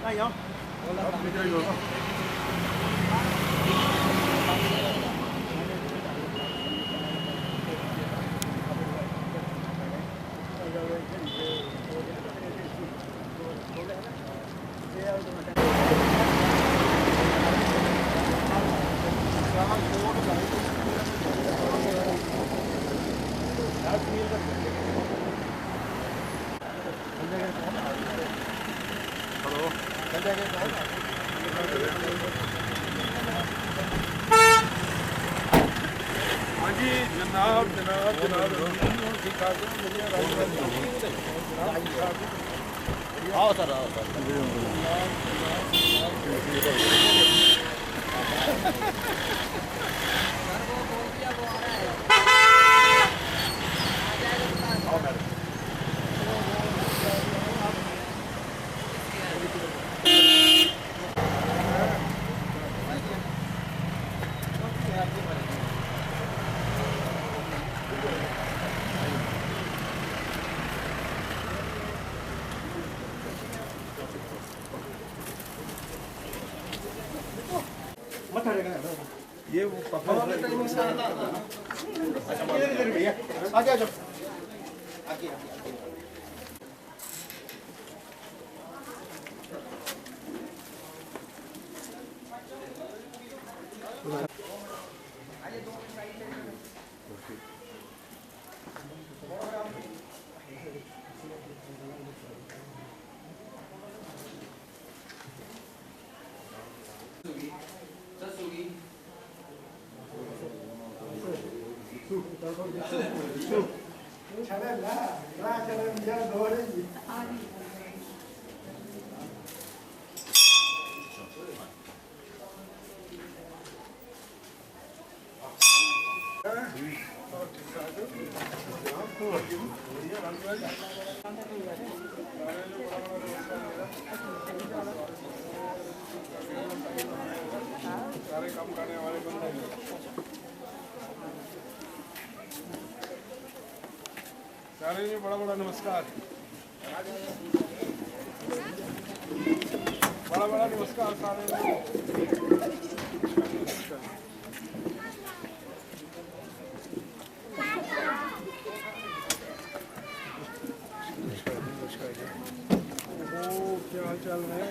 Đây không? हाँ जी जनाब जनाब जनाब आओ सर आओ सर ये वो पकड़ भैया आगे आ जाओ सारे काम करने वाले बंदे सारे जी बड़ा बड़ा नमस्कार बड़ा बड़ा नमस्कार सारे क्या हाल चाल है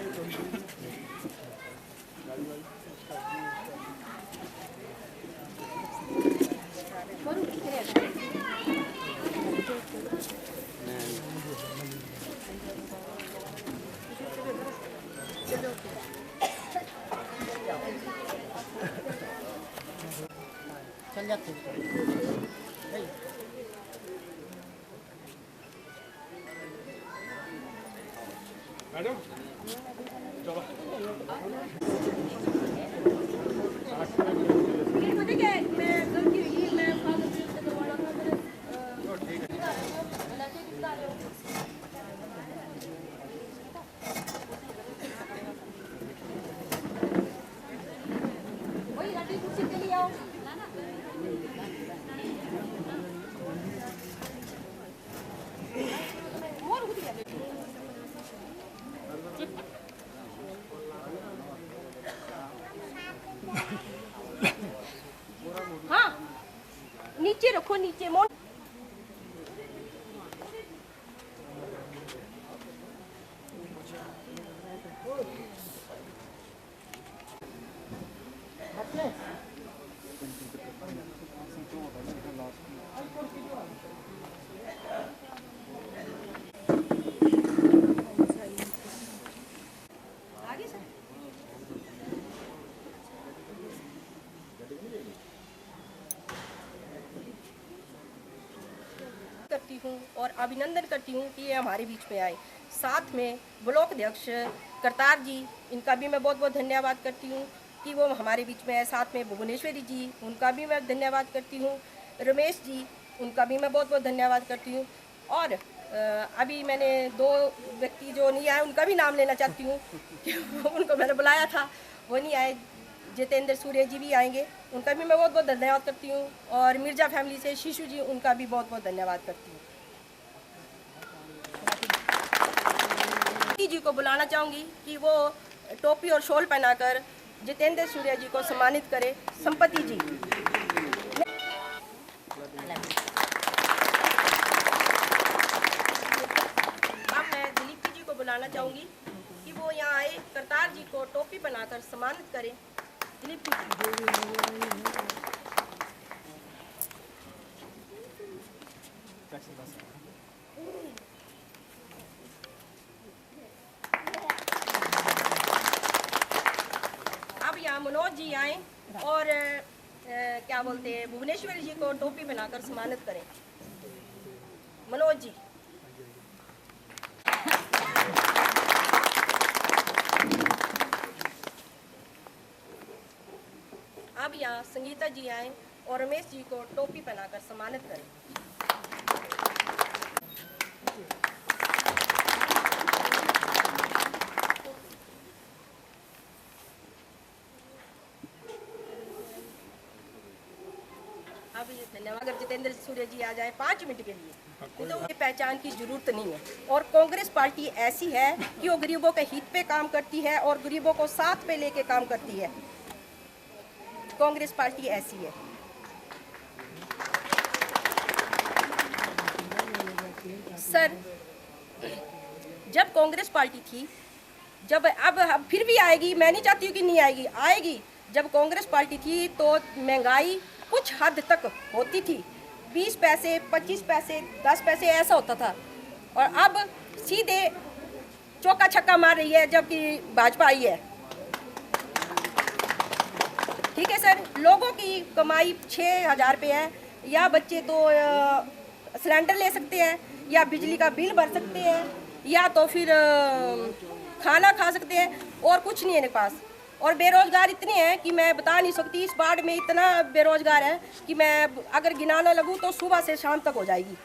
चल जाते मैडम चलो हाँ नीचे रखो नीचे मोड़ करती हूँ और अभिनंदन करती हूँ कि ये हमारे बीच में आए। साथ में ब्लॉक अध्यक्ष करतार जी, इनका भी मैं बहुत बहुत धन्यवाद करती हूँ कि वो हमारे बीच में आए। साथ में भुवनेश्वरी जी, उनका भी मैं धन्यवाद करती हूँ। रमेश जी, उनका भी मैं बहुत बहुत धन्यवाद करती हूँ। और अभी मैंने 2 व्यक्ति जो नहीं आए उनका भी नाम लेना चाहती हूँ उनको मैंने बुलाया था, वो नहीं आए। जितेंद्र सूर्य जी भी आएंगे, उनका भी मैं बहुत बहुत धन्यवाद करती हूँ। और मिर्जा फैमिली से शिशु जी, उनका भी बहुत बहुत धन्यवाद करती हूँ। दिलीपी जी को बुलाना चाहूँगी कि वो टोपी और शॉल पहनाकर जितेंद्र सूर्या जी को सम्मानित करे। संपत्ति जी। अब मैं दिलीपी जी को बुलाना चाहूँगी कि वो यहाँ आए, करतार जी को टोपी बनाकर सम्मानित करें। दिलीपी जी। अब यहाँ मनोज जी आए और क्या बोलते हैं, भुवनेश्वर जी को टोपी बनाकर सम्मानित करें। मनोज जी। अब यहाँ संगीता जी आए और रमेश जी को टोपी पहनाकर सम्मानित करें। अब ये धन्यवाद। अगर जितेंद्र सूर्या जी आ जाए 5 मिनट के लिए, तो उनकी पहचान की जरूरत नहीं है। और कांग्रेस पार्टी ऐसी है कि वो गरीबों के हित पे काम करती है और गरीबों को साथ पे लेके काम करती है। कांग्रेस पार्टी ऐसी है। सर, जब कांग्रेस पार्टी थी, जब अब फिर भी आएगी, मैं नहीं चाहती हूँ कि नहीं आएगी, आएगी। जब कांग्रेस पार्टी थी तो महंगाई कुछ हद तक होती थी, 20 पैसे 25 पैसे 10 पैसे ऐसा होता था। और अब सीधे चौका छक्का मार रही है जबकि भाजपा आई है। ठीक है सर, लोगों की कमाई 6,000 रुपये है, या बच्चे तो सिलेंडर ले सकते हैं, या बिजली का बिल भर सकते हैं, या तो फिर खाना खा सकते हैं, और कुछ नहीं है इनके पास। और बेरोजगार इतने हैं कि मैं बता नहीं सकती। इस वार्ड में इतना बेरोजगार है कि मैं अगर गिनाना लगूँ तो सुबह से शाम तक हो जाएगी।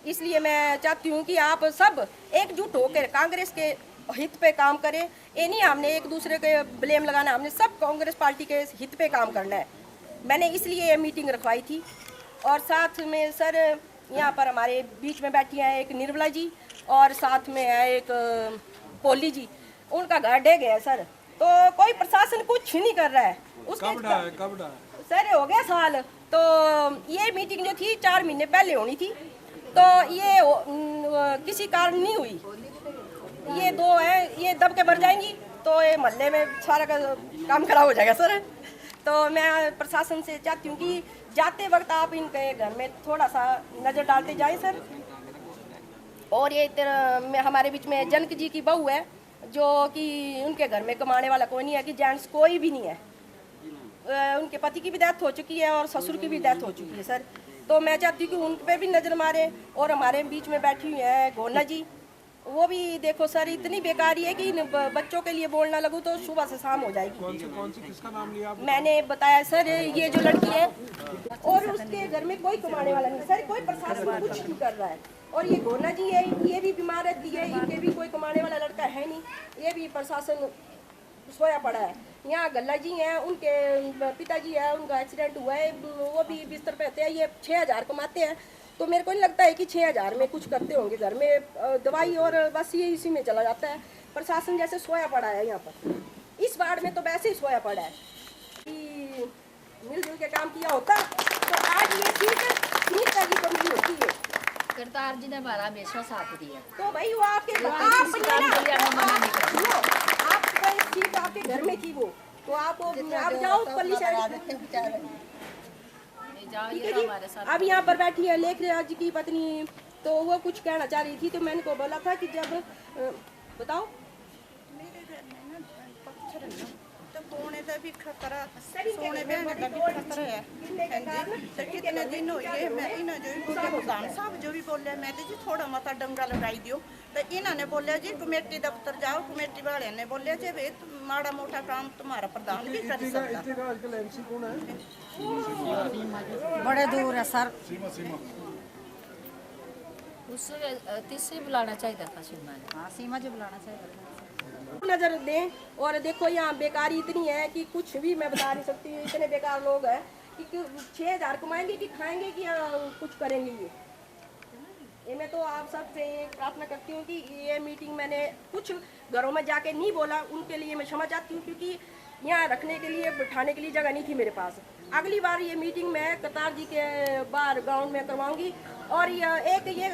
इसलिए मैं चाहती हूँ कि आप सब एकजुट होकर कांग्रेस के हित पे काम करें। ये नहीं हमने एक दूसरे के ब्लेम लगाना, हमने सब कांग्रेस पार्टी के हित पे काम करना है। मैंने इसलिए ये मीटिंग रखवाई थी। और साथ में सर यहाँ पर हमारे बीच में बैठी हैं एक निर्मला जी, और साथ में है एक पोली जी। उनका घर डे गया सर, तो कोई प्रशासन कुछ नहीं कर रहा है। कब डा? सर हो गया साल। तो ये मीटिंग जो थी 4 महीने पहले होनी थी, तो ये किसी कारण नहीं हुई। ये 2 हैं, ये दब के मर जाएंगी तो ये मोहल्ले में सारा का काम खराब हो जाएगा सर। तो मैं प्रशासन से चाहती हूँ कि जाते वक्त आप इनके घर में थोड़ा सा नज़र डालते जाएं सर। और ये हमारे बीच में जनक जी की बहू है, जो कि उनके घर में कमाने वाला कोई नहीं है, कि जेंट्स कोई भी नहीं है। उनके पति की भी डेथ हो चुकी है और ससुर की भी डेथ हो चुकी है सर। तो मैं चाहती हूँ कि उन पर भी नज़र मारे। और हमारे बीच में बैठी हुई है गोना जी, वो भी देखो सर इतनी बेकारी है कि बच्चों के लिए बोलना लगूँ तो सुबह से शाम हो जाएगी। कौन सी किसका नाम लिया आपने? मैंने बताया सर, ये जो लड़की है, और उसके घर में कोई कमाने वाला नहीं सर, कोई प्रशासन कुछ नहीं कर रहा है। और ये गोना जी है, ये भी बीमार रहती है, इनके भी कोई कमाने वाला लड़का है नहीं, ये भी प्रशासन सोया पड़ा है। यहाँ गल्ला जी हैं, उनके पिताजी है, उनका एक्सीडेंट हुआ है, वो भी बिस्तर पे रहते हैं। ये 6,000 कमाते हैं, तो मेरे को नहीं लगता है कि 6,000 में कुछ करते होंगे घर में, दवाई और बस ये इसी में चला जाता है। प्रशासन जैसे सोया पड़ा है यहाँ पर। इस वार्ड में तो वैसे ही सोया पड़ा है कि मिलजुल के काम किया होता तो आज ये सीट की कमी होती है। करतार जी ने हमारा हमेशा साथ दिया। तो भाई वो आपके सीट आपके घर में थी, वो तो आप जाओ पल्ली साइड। अब यहाँ पर बैठी है लेखराज जी की पत्नी, तो वो कुछ कहना चाह रही थी। तो मैंने को बोला था कि जब बताओ मेरे घर में ना पत्थर है, तो कोने का भी खतरा, सोने बहने का भी खतरा है। तो कितने दिन हो गए मैं इन्होंने जो भी बोले, प्रधान साहब जो भी बोले, मैं जी थोड़ा मता डंगा लगाई दियो। तो इन्होंने बोलिया जी कमेटी दफ्तर जाओ, कमेटी वाले ने बोलिया जी भाई माड़ा मोटा काम तुम्हारा प्रधान भी कर सकता। आजकल एमसी कौन है? बड़े दूर है सर, सीमा उससे तीसरी बुलाना चाहिए था सीमा ने। हाँ सीमा जी बुलाना चाहिए। नजर दें। और देखो यहाँ बेकारी इतनी है कि कुछ भी मैं बता नहीं सकती। इतने बेकार लोग हैं कि 6,000 कमाएंगे कि खाएंगे कि कुछ करेंगे। ये ये मैं तो आप सबसे एक प्रार्थना करती हूँ कि ये मीटिंग मैंने कुछ घरों में जाके नहीं बोला, उनके लिए मैं क्षमा चाहती हूँ, क्योंकि यहाँ रखने के लिए बिठाने के लिए जगह नहीं थी मेरे पास। अगली बार ये मीटिंग मैं करतार जी के बाहर ग्राउंड में करवाऊंगी और ये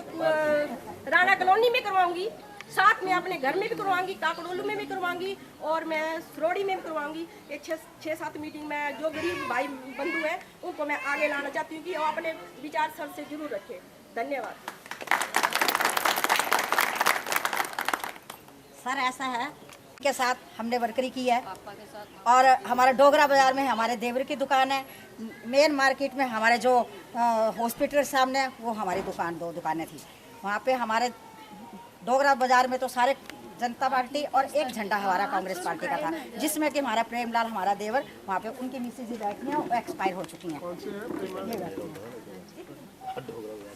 राणा कॉलोनी में करवाऊंगी, साथ में अपने घर में भी करवाऊंगी, काकड़ोलू में भी करवाऊंगी और मैं सरोड़ी में भी करवाऊंगी। ये 6-7 मीटिंग में जो गरीब भाई बंधु हैं उनको मैं आगे लाना चाहती हूँ कि वो अपने विचार सर से जरूर रखें। धन्यवाद। सर ऐसा है के साथ हमने वर्करी की है और हमारा डोगरा बाजार में हमारे देवर की दुकान है, मेन मार्केट में हमारे जो हॉस्पिटल सामने वो हमारी दुकान 2 दुकानें थी। वहाँ पे हमारे डोगरा बाजार में तो सारे जनता पार्टी और एक झंडा हमारा कांग्रेस पार्टी का था, जिसमें कि हमारा प्रेमलाल हमारा देवर वहाँ पे उनकी मिसेज जी बैठी हैं, वो एक्सपायर हो चुकी हैं।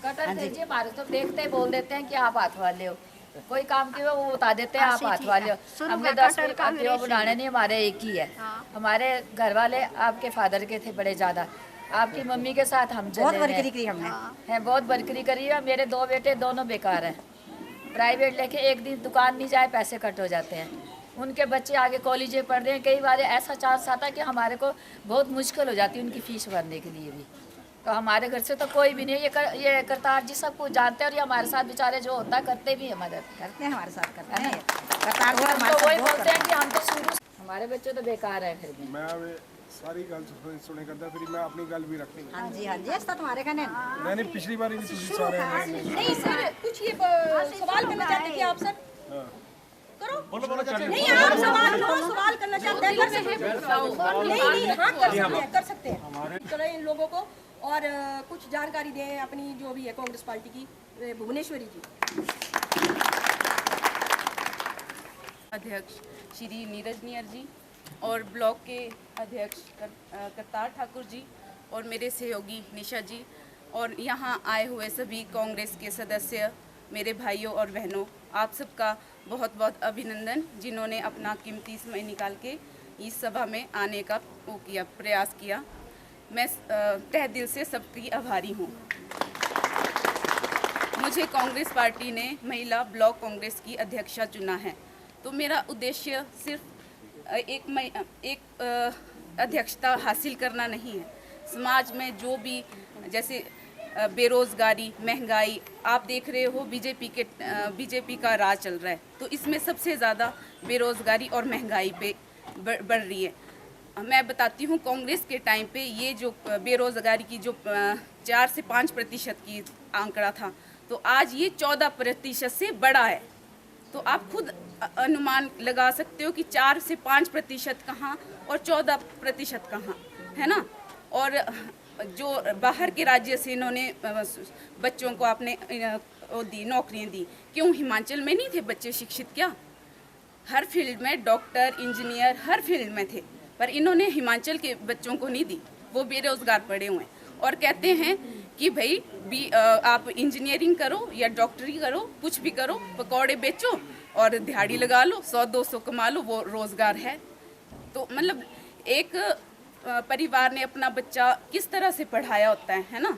कटर जी हमारे तो देखते ही बोल देते हैं कि आप हाथ वाले हो, कोई काम की वो बता देते हैं आप हाथ वाले हो। हमने 10 बुढ़ाने नहीं, हमारे एक ही है। हमारे घर वाले आपके फादर के थे बड़े ज्यादा, आपकी मम्मी के साथ हम बहुत बरकरी की हमने हैं, बहुत बरकरी करी है। मेरे 2 बेटे दोनों बेकार हैं, प्राइवेट लेके एक दिन दुकान नहीं जाए पैसे कट हो जाते हैं। उनके बच्चे आगे कॉलेज में पढ़ रहे हैं, कई बार ऐसा चांस आता कि हमारे को बहुत मुश्किल हो जाती है उनकी फीस भरने के लिए भी। तो हमारे घर से तो कोई भी नहीं है, ये करतार जी सब कुछ जानते हैं और ये हमारे साथ बेचारे जो होता है करते भी है, मदद करते हैं, हमारे साथ करते हैं। करतार जी तो हमारे वही साथ बहुत बोलते हैं कि हम तो शुरू हमारे बच्चे तो बेकार है। फिर भी मैं सारी गल सुने करता, फिर मैं अपनी गल भी रखनी। हाँ जी ऐसा तुम्हारे कहने मैंने पिछली बार भी सारे नहीं सर, कुछ ये सवाल करना चाहते थे आप सर? करो। नहीं आप सवाल करना चाहते हैं, कर सकते हैं। नहीं हाँ कर सकते हैं करें इन लोगों को और कुछ जानकारी दें अपनी जो भी है कांग्रेस पार्टी की। भुवनेश्वरी जी। अध्यक्ष श्री नीरज नियर जी और ब्लॉक के अध्यक्ष करतार ठाकुर जी और मेरे सहयोगी निशा जी और यहाँ आए हुए सभी कांग्रेस के सदस्य, मेरे भाइयों और बहनों, आप सबका बहुत बहुत अभिनंदन, जिन्होंने अपना कीमती समय निकाल के इस सभा में आने का प्रयास किया। मैं तहे दिल से सबकी आभारी हूँ। मुझे कांग्रेस पार्टी ने महिला ब्लॉक कांग्रेस की अध्यक्षा चुना है, तो मेरा उद्देश्य सिर्फ एक अध्यक्षता हासिल करना नहीं है। समाज में जो भी जैसे बेरोज़गारी, महंगाई, आप देख रहे हो बीजेपी का राज चल रहा है, तो इसमें सबसे ज़्यादा बेरोज़गारी और महंगाई पे बढ़ रही है। मैं बताती हूँ, कांग्रेस के टाइम पे ये जो बेरोज़गारी की जो 4 से 5% की आंकड़ा था, तो आज ये 14% से बड़ा है। तो आप खुद अनुमान लगा सकते हो कि 4 से 5% कहाँ और 14% कहाँ, है ना। और जो बाहर के राज्य से इन्होंने बच्चों को आपने दी नौकरियाँ दी, क्यों हिमाचल में नहीं थे बच्चे शिक्षित? क्या हर फील्ड में डॉक्टर, इंजीनियर हर फील्ड में थे, पर इन्होंने हिमाचल के बच्चों को नहीं दी, वो बेरोज़गार पड़े हुए हैं। और कहते हैं कि भाई आप इंजीनियरिंग करो या डॉक्टरी करो, कुछ भी करो, पकौड़े बेचो और दिहाड़ी लगा लो, 100-200 कमा लो, वो रोज़गार है। तो मतलब एक परिवार ने अपना बच्चा किस तरह से पढ़ाया होता है ना,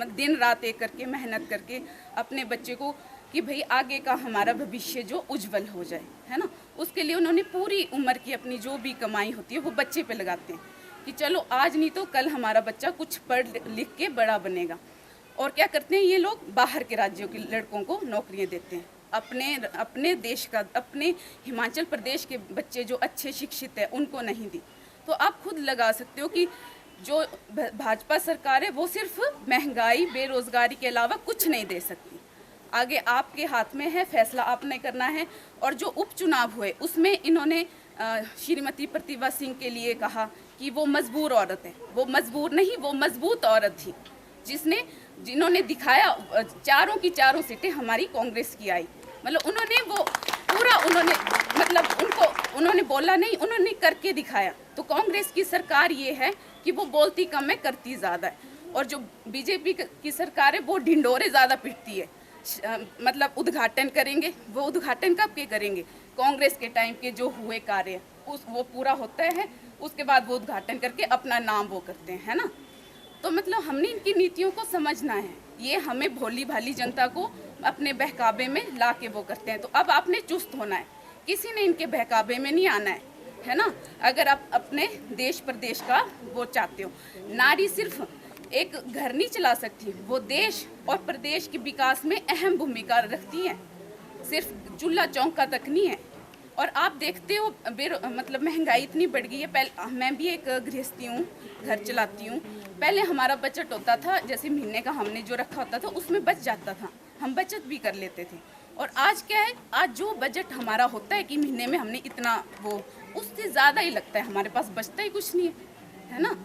दिन रात एक करके मेहनत करके अपने बच्चे को कि भाई आगे का हमारा भविष्य जो उज्जवल हो जाए, है ना। उसके लिए उन्होंने पूरी उम्र की अपनी जो भी कमाई होती है वो बच्चे पे लगाते हैं कि चलो आज नहीं तो कल हमारा बच्चा कुछ पढ़ लिख के बड़ा बनेगा। और क्या करते हैं ये लोग, बाहर के राज्यों के लड़कों को नौकरियां देते हैं। अपने देश का, अपने हिमाचल प्रदेश के बच्चे जो अच्छे शिक्षित हैं उनको नहीं दी। तो आप खुद लगा सकते हो कि जो भाजपा सरकार है वो सिर्फ महंगाई, बेरोज़गारी के अलावा कुछ नहीं दे सकती। आगे आपके हाथ में है, फैसला आपने करना है। और जो उपचुनाव हुए उसमें इन्होंने श्रीमती प्रतिभा सिंह के लिए कहा कि वो मजबूर औरत है। वो मजबूर नहीं, वो मजबूत औरत थी, जिन्होंने दिखाया। चारों की चारों सीटें हमारी कांग्रेस की आई। मतलब उन्होंने वो पूरा उन्होंने बोला नहीं, उन्होंने करके दिखाया। तो कांग्रेस की सरकार ये है कि वो बोलती कम है, करती ज़्यादा है। और जो बीजेपी की सरकार है वो ढिंढोरे ज़्यादा पीटती है। मतलब उद्घाटन करेंगे, वो उद्घाटन कब के करेंगे? कांग्रेस के टाइम के जो हुए कार्य वो पूरा होता है, उसके बाद वो उद्घाटन करके अपना नाम वो करते हैं, है ना। तो मतलब हमने इनकी नीतियों को समझना है। ये हमें भोली भाली जनता को अपने बहकावे में ला के वो करते हैं। तो अब आपने चुस्त होना है, किसी ने इनके बहकावे में नहीं आना है ना। अगर आप अपने देश प्रदेश का वो चाहते हो, नारी सिर्फ एक घर नहीं चला सकती, वो देश और प्रदेश के विकास में अहम भूमिका रखती हैं, सिर्फ चूल्हा चौंका तक नहीं है। और आप देखते हो मतलब महंगाई इतनी बढ़ गई है। पहले मैं भी एक गृहस्थी हूँ, घर चलाती हूँ। पहले हमारा बजट होता था, जैसे महीने का हमने जो रखा होता था उसमें बच जाता था, हम बचत भी कर लेते थे। और आज क्या है, आज जो बजट हमारा होता है कि महीने में हमने इतना वो, उससे ज़्यादा ही लगता है, हमारे पास बचता ही कुछ नहीं है ना।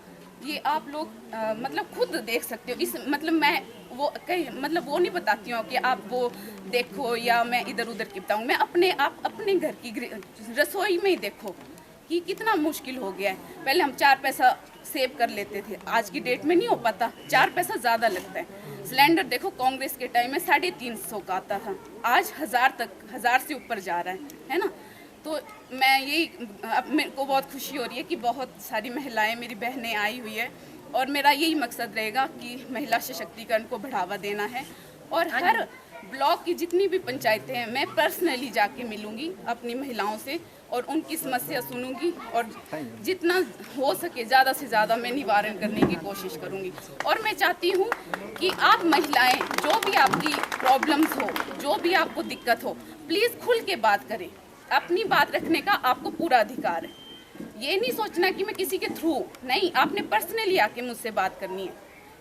ये आप लोग मतलब खुद देख सकते हो। इस मतलब मैं वो कहीं मतलब वो नहीं बताती हूँ कि आप वो देखो या मैं इधर उधर की बताऊँ। मैं अपने घर की रसोई में ही देखो कि कितना मुश्किल हो गया है। पहले हम 4 पैसा सेव कर लेते थे, आज की डेट में नहीं हो पाता, 4 पैसा ज़्यादा लगता है। सिलेंडर देखो, कांग्रेस के टाइम में 350 का आता था, आज 1000 से ऊपर जा रहा है ना। तो मैं यही, अब मेरे को बहुत खुशी हो रही है कि बहुत सारी महिलाएं, मेरी बहनें आई हुई है, और मेरा यही मकसद रहेगा कि महिला सशक्तिकरण को बढ़ावा देना है। और हर ब्लॉक की जितनी भी पंचायतें हैं, मैं पर्सनली जाके मिलूंगी अपनी महिलाओं से और उनकी समस्या सुनूंगी, और जितना हो सके ज़्यादा से ज़्यादा मैं निवारण करने की कोशिश करूंगी। और मैं चाहती हूँ कि आप महिलाएं, जो भी आपकी प्रॉब्लम्स हो, जो भी आपको दिक्कत हो, प्लीज़ खुल के बात करें। अपनी बात रखने का आपको पूरा अधिकार है। ये नहीं सोचना कि मैं किसी के थ्रू, नहीं, आपने पर्सनली आके मुझसे बात करनी है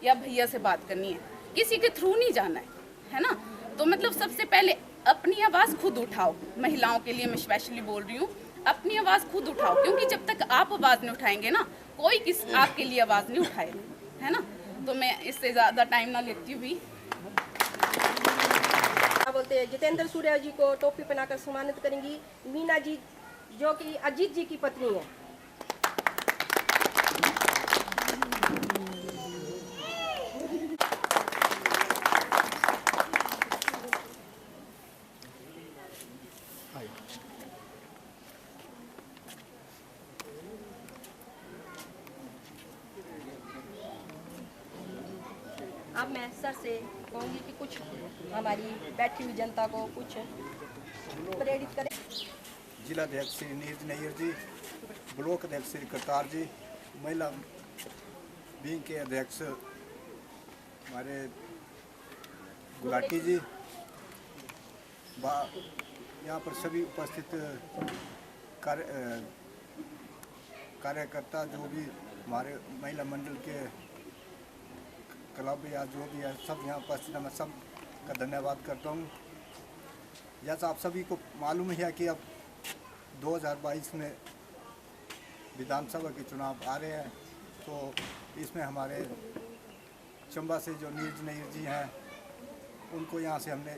या भैया से बात करनी है, किसी के थ्रू नहीं जाना है ना। तो मतलब सबसे पहले अपनी आवाज़ खुद उठाओ। महिलाओं के लिए मैं स्पेशली बोल रही हूँ, अपनी आवाज़ खुद उठाओ, क्योंकि जब तक आप आवाज़ नहीं उठाएंगे ना, कोई आपके लिए आवाज़ नहीं उठाएगा, है ना। तो मैं इससे ज़्यादा टाइम ना लेती हुई बोलते हैं जितेंद्र सूर्या जी को टोपी पहनाकर सम्मानित करेंगी मीना जी, जो कि अजीत जी की पत्नी है। अब मैं सर से कहूँगी कि कुछ हमारी बैठी हुई जनता को कुछ प्रेरित करें। जिला अध्यक्ष श्री नीरज नैयर जी, ब्लॉक अध्यक्ष श्री करतार जी, महिला विंग के अध्यक्ष हमारे गुलाटी जी, यहाँ पर सभी उपस्थित कार्यकर्ता, जो भी हमारे महिला मंडल के क्लब या जो भी है, सब यहाँ उपस्थित है, मैं सब का धन्यवाद करता हूँ। जैसा आप सभी को मालूम है कि अब 2022 में विधानसभा के चुनाव आ रहे हैं, तो इसमें हमारे चंबा से जो नीरज नैयर जी हैं, उनको यहाँ से हमने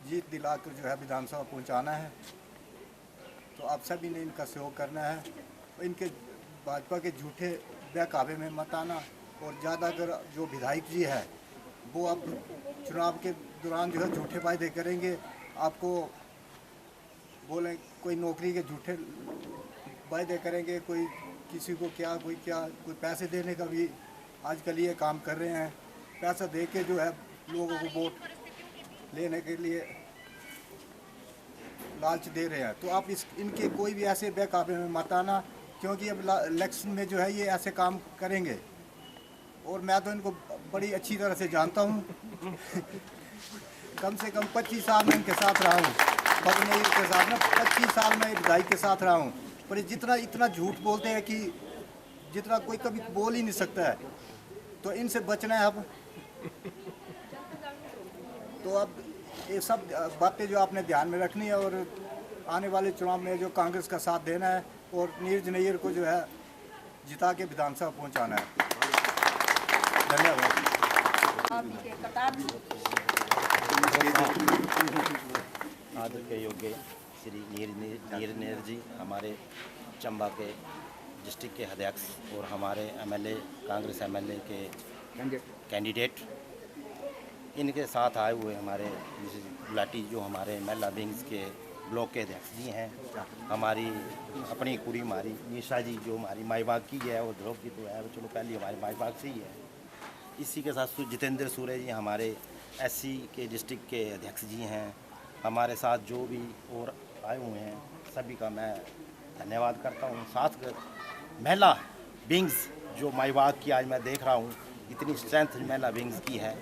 जीत दिलाकर जो है विधानसभा पहुँचाना है। तो आप सभी ने इनका सहयोग करना है, इनके भाजपा के झूठे बहकावे में मत आना। और ज़्यादातर जो विधायक जी है वो अब चुनाव के दौरान जो है झूठे वायदे करेंगे, आपको बोलें कोई नौकरी के झूठे वायदे करेंगे, कोई किसी को क्या, कोई पैसे देने का भी आजकल ये काम कर रहे हैं, पैसा दे के जो है लोगों को वोट लेने के लिए लालच दे रहे हैं। तो आप इनके कोई भी ऐसे बहकावे में मत आना, क्योंकि अब इलेक्शन में जो है ये ऐसे काम करेंगे। और मैं तो इनको बड़ी अच्छी तरह से जानता हूँ कम से कम 25 साल में इनके साथ रहा हूँ, बदनईर के साथ ना 25 साल में विधायक के साथ रहा हूँ। पर इतना झूठ बोलते हैं कि जितना कोई कभी बोल ही नहीं सकता है, तो इनसे बचना है अब। तो अब ये सब बातें जो आपने ध्यान में रखनी है, और आने वाले चुनाव में जो कांग्रेस का साथ देना है, और नीरज नैयर को जो है जिता के विधानसभा पहुँचाना है। धन्यवाद। आदर के योग्य श्री नीरज नैयर जी, हमारे चंबा के डिस्ट्रिक्ट के अध्यक्ष और हमारे एमएलए, कांग्रेस एमएलए के कैंडिडेट, इनके साथ आए हुए हमारे गुलाटी जो हमारे महिला विंग्स के ब्लॉक के अध्यक्ष जी हैं, हमारी अपनी कुड़ी हमारी निशा जी जो हमारी माईबाग की है, और द्रौपदी तो है, चलो पहले हमारे माईबाग से ही है। इसी के साथ जितेंद्र सूर्य जी हमारे एससी के डिस्ट्रिक्ट के अध्यक्ष जी हैं, हमारे साथ जो भी और आए हुए हैं सभी का मैं धन्यवाद करता हूँ। साथ महिला विंग्स जो माईबाग की आज मैं देख रहा हूँ, इतनी स्ट्रेंथ महिला विंग्स की है,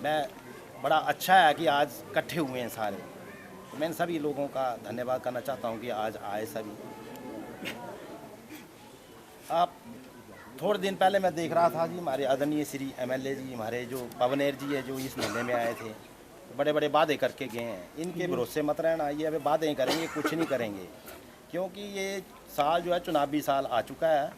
मैं बड़ा अच्छा है कि आज इकट्ठे हुए हैं सारे। तो मैं सभी लोगों का धन्यवाद करना चाहता हूँ कि आज आए सभी। आप थोड़े दिन पहले मैं देख रहा था जी, हमारे आदरणीय श्री एमएलए जी, हमारे जो पवनेर जी है, जो इस महीने में आए थे, बड़े बड़े वादे करके गए हैं। इनके भरोसे मत रहना, ये अभी वादे करेंगे, कुछ नहीं करेंगे, क्योंकि ये साल जो है चुनावी साल आ चुका है।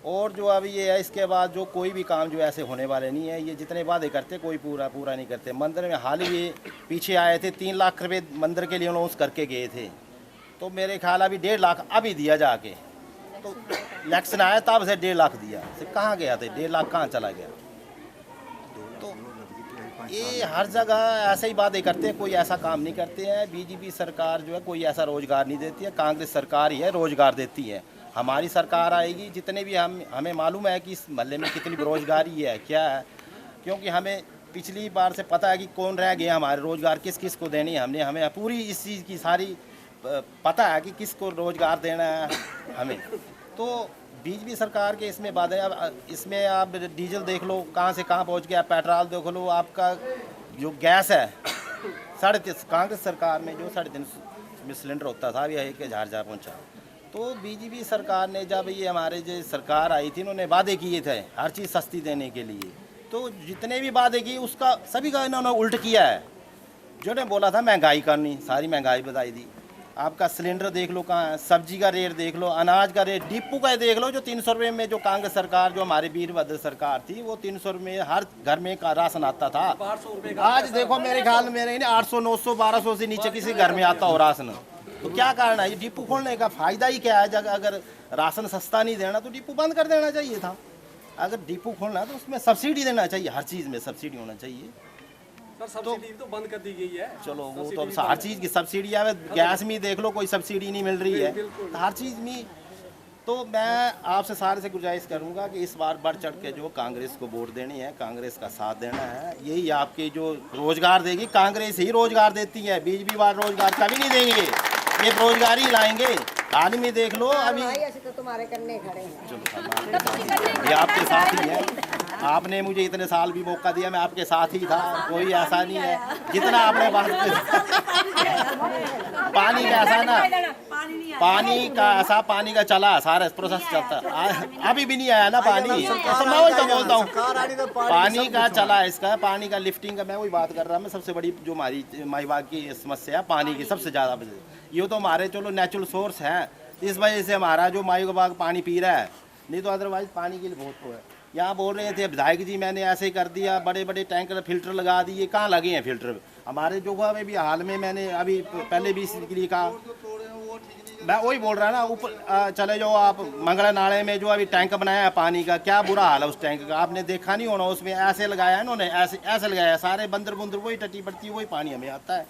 और जो अभी ये है, इसके बाद जो कोई भी काम जो ऐसे होने वाले नहीं है। ये जितने वादे करते कोई पूरा नहीं करते। मंदिर में हाल ही ये पीछे आए थे, 3 लाख रुपये मंदिर के लिए अनाउंस करके गए थे, तो मेरे ख्याल अभी 1.5 लाख अभी दिया जाके। तो इलेक्शन आया तब से 1.5 लाख दिया, से कहाँ गया था 1.5 लाख, कहाँ चला गया? तो ये हर जगह ऐसे ही बातें करते हैं, कोई ऐसा काम नहीं करते हैं। बीजेपी सरकार जो है कोई ऐसा रोजगार नहीं देती है, कांग्रेस सरकार ही है रोजगार देती है। हमारी सरकार आएगी, जितने भी हमें मालूम है कि इस मोहल्ले में कितनी बेरोजगारी है, क्या है, क्योंकि हमें पिछली बार से पता है कि कौन रह गया, हमारे रोजगार किस किस को देनी है। हमें पूरी इस चीज़ की सारी पता है कि किसको रोजगार देना है हमें। तो बीजेपी सरकार के इसमें बात है। अब इसमें आप डीजल देख लो कहाँ से कहाँ पहुँच गया, पेट्रोल देख लो, आपका जो गैस है 3.5, कांग्रेस सरकार में जो 3.5 सिलेंडर होता था, अभी 1000 पहुँचा। तो बीजेपी सरकार ने जब ये हमारे जो सरकार आई थी, इन्होंने वादे किए थे हर चीज़ सस्ती देने के लिए, तो जितने भी वादे किए उसका सभी का इन्होंने उल्ट किया है। जो ने बोला था महंगाई करनी, सारी महंगाई बताई दी। आपका सिलेंडर देख लो कहाँ है, सब्जी का रेट देख लो, अनाज का रेट, डिपू का देख लो, जो 300 रुपये में जो कांग्रेस सरकार जो हमारे वीरभद्र सरकार थी, वो 300 रुपये हर घर में का राशन आता था। आज देखो मेरे ख्याल में 800, 900, 1200 से नीचे किसी घर में आता हो राशन। तो क्या कारण है? ये डिपू खोलने का फायदा ही क्या है? अगर राशन सस्ता नहीं देना तो डिपू बंद कर देना चाहिए था। अगर डिपू खोलना है तो उसमें सब्सिडी देना चाहिए, हर चीज़ में सब्सिडी होना चाहिए। सब्सिडी तो बंद कर दी गई है। चलो वो तो हर चीज़ की सब्सिडी है, गैस में देख लो कोई सब्सिडी नहीं मिल रही है, हर चीज़ में। तो मैं आपसे सारे से गुजारिश करूंगा कि इस बार बढ़ चढ़ के जो कांग्रेस को वोट देनी है, कांग्रेस का साथ देना है। यही आपके जो रोजगार देगी, कांग्रेस ही रोजगार देती है, बीजेपी वाले रोजगार कभी नहीं देंगे, ये रोजगारी लाएंगे। हाल में देख लो अभी तो तुम्हारे करने खड़े हैं। चलो ये आपके साथ ही है। आपने मुझे इतने साल भी मौका दिया, मैं आपके साथ ही था, कोई ऐसा नहीं है। जितना आपने पानी का ऐसा ना, पानी का ऐसा, पानी का चला सारा प्रोसेस चलता, अभी भी नहीं आया ना पानी। मैं वही तो बोलता हूँ, पानी का चला, इसका पानी का लिफ्टिंग का मैं वही बात कर रहा हूँ। मैं सबसे बड़ी जो हमारी माईबाग की समस्या है पानी की, सबसे ज़्यादा ये तो हमारे चलो नेचुरल सोर्स है, इस वजह से हमारा जो माईबाग पानी पी रहा है, नहीं तो अदरवाइज पानी के लिए बहुत तो है। यहाँ बोल रहे थे विधायक जी मैंने ऐसे कर दिया, बड़े बड़े टैंकर फिल्टर लगा दिए, कहाँ लगे हैं फिल्टर? हमारे जोगा में भी हाल में मैंने अभी पहले भी इसके लिए कहा, मैं वही बोल रहा ना, ऊपर चले जाओ आप मंगला नाले में जो अभी टैंक बनाया है पानी का, क्या बुरा हाल है उस टैंक का, आपने देखा नहीं होना। उसमें ऐसे लगाया है इन्होंने, ऐसे लगाया, सारे बंदर बुंदर वही टट्टी पड़ती है, वही पानी हमें आता है।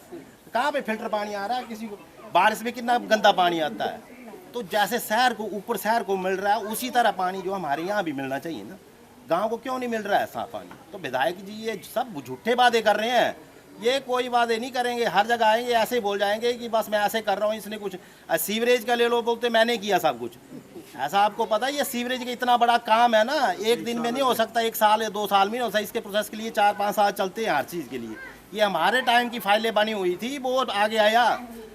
कहाँ पे फिल्टर पानी आ रहा है? किसी को बारिश में कितना गंदा पानी आता है। तो जैसे शहर को ऊपर शहर को मिल रहा है, उसी तरह पानी जो हमारे यहाँ भी मिलना चाहिए ना। गांव को क्यों नहीं मिल रहा है साफ पानी? तो विधायक जी ये सब झूठे वादे कर रहे हैं, ये कोई वादे नहीं करेंगे। हर जगह आएंगे ऐसे बोल जाएंगे कि बस मैं ऐसे कर रहा हूँ, इसने कुछ सीवरेज का ले लो, बोलते मैंने किया सब कुछ। ऐसा आपको पता है ये सीवरेज का इतना बड़ा काम है ना, एक दिन में नहीं हो सकता, 1 साल या 2 साल में नहीं हो सकता। इसके प्रोसेस के लिए 4-5 साल चलते हैं हर चीज़ के लिए। ये हमारे टाइम की फाइलें बनी हुई थी, वो आगे आया।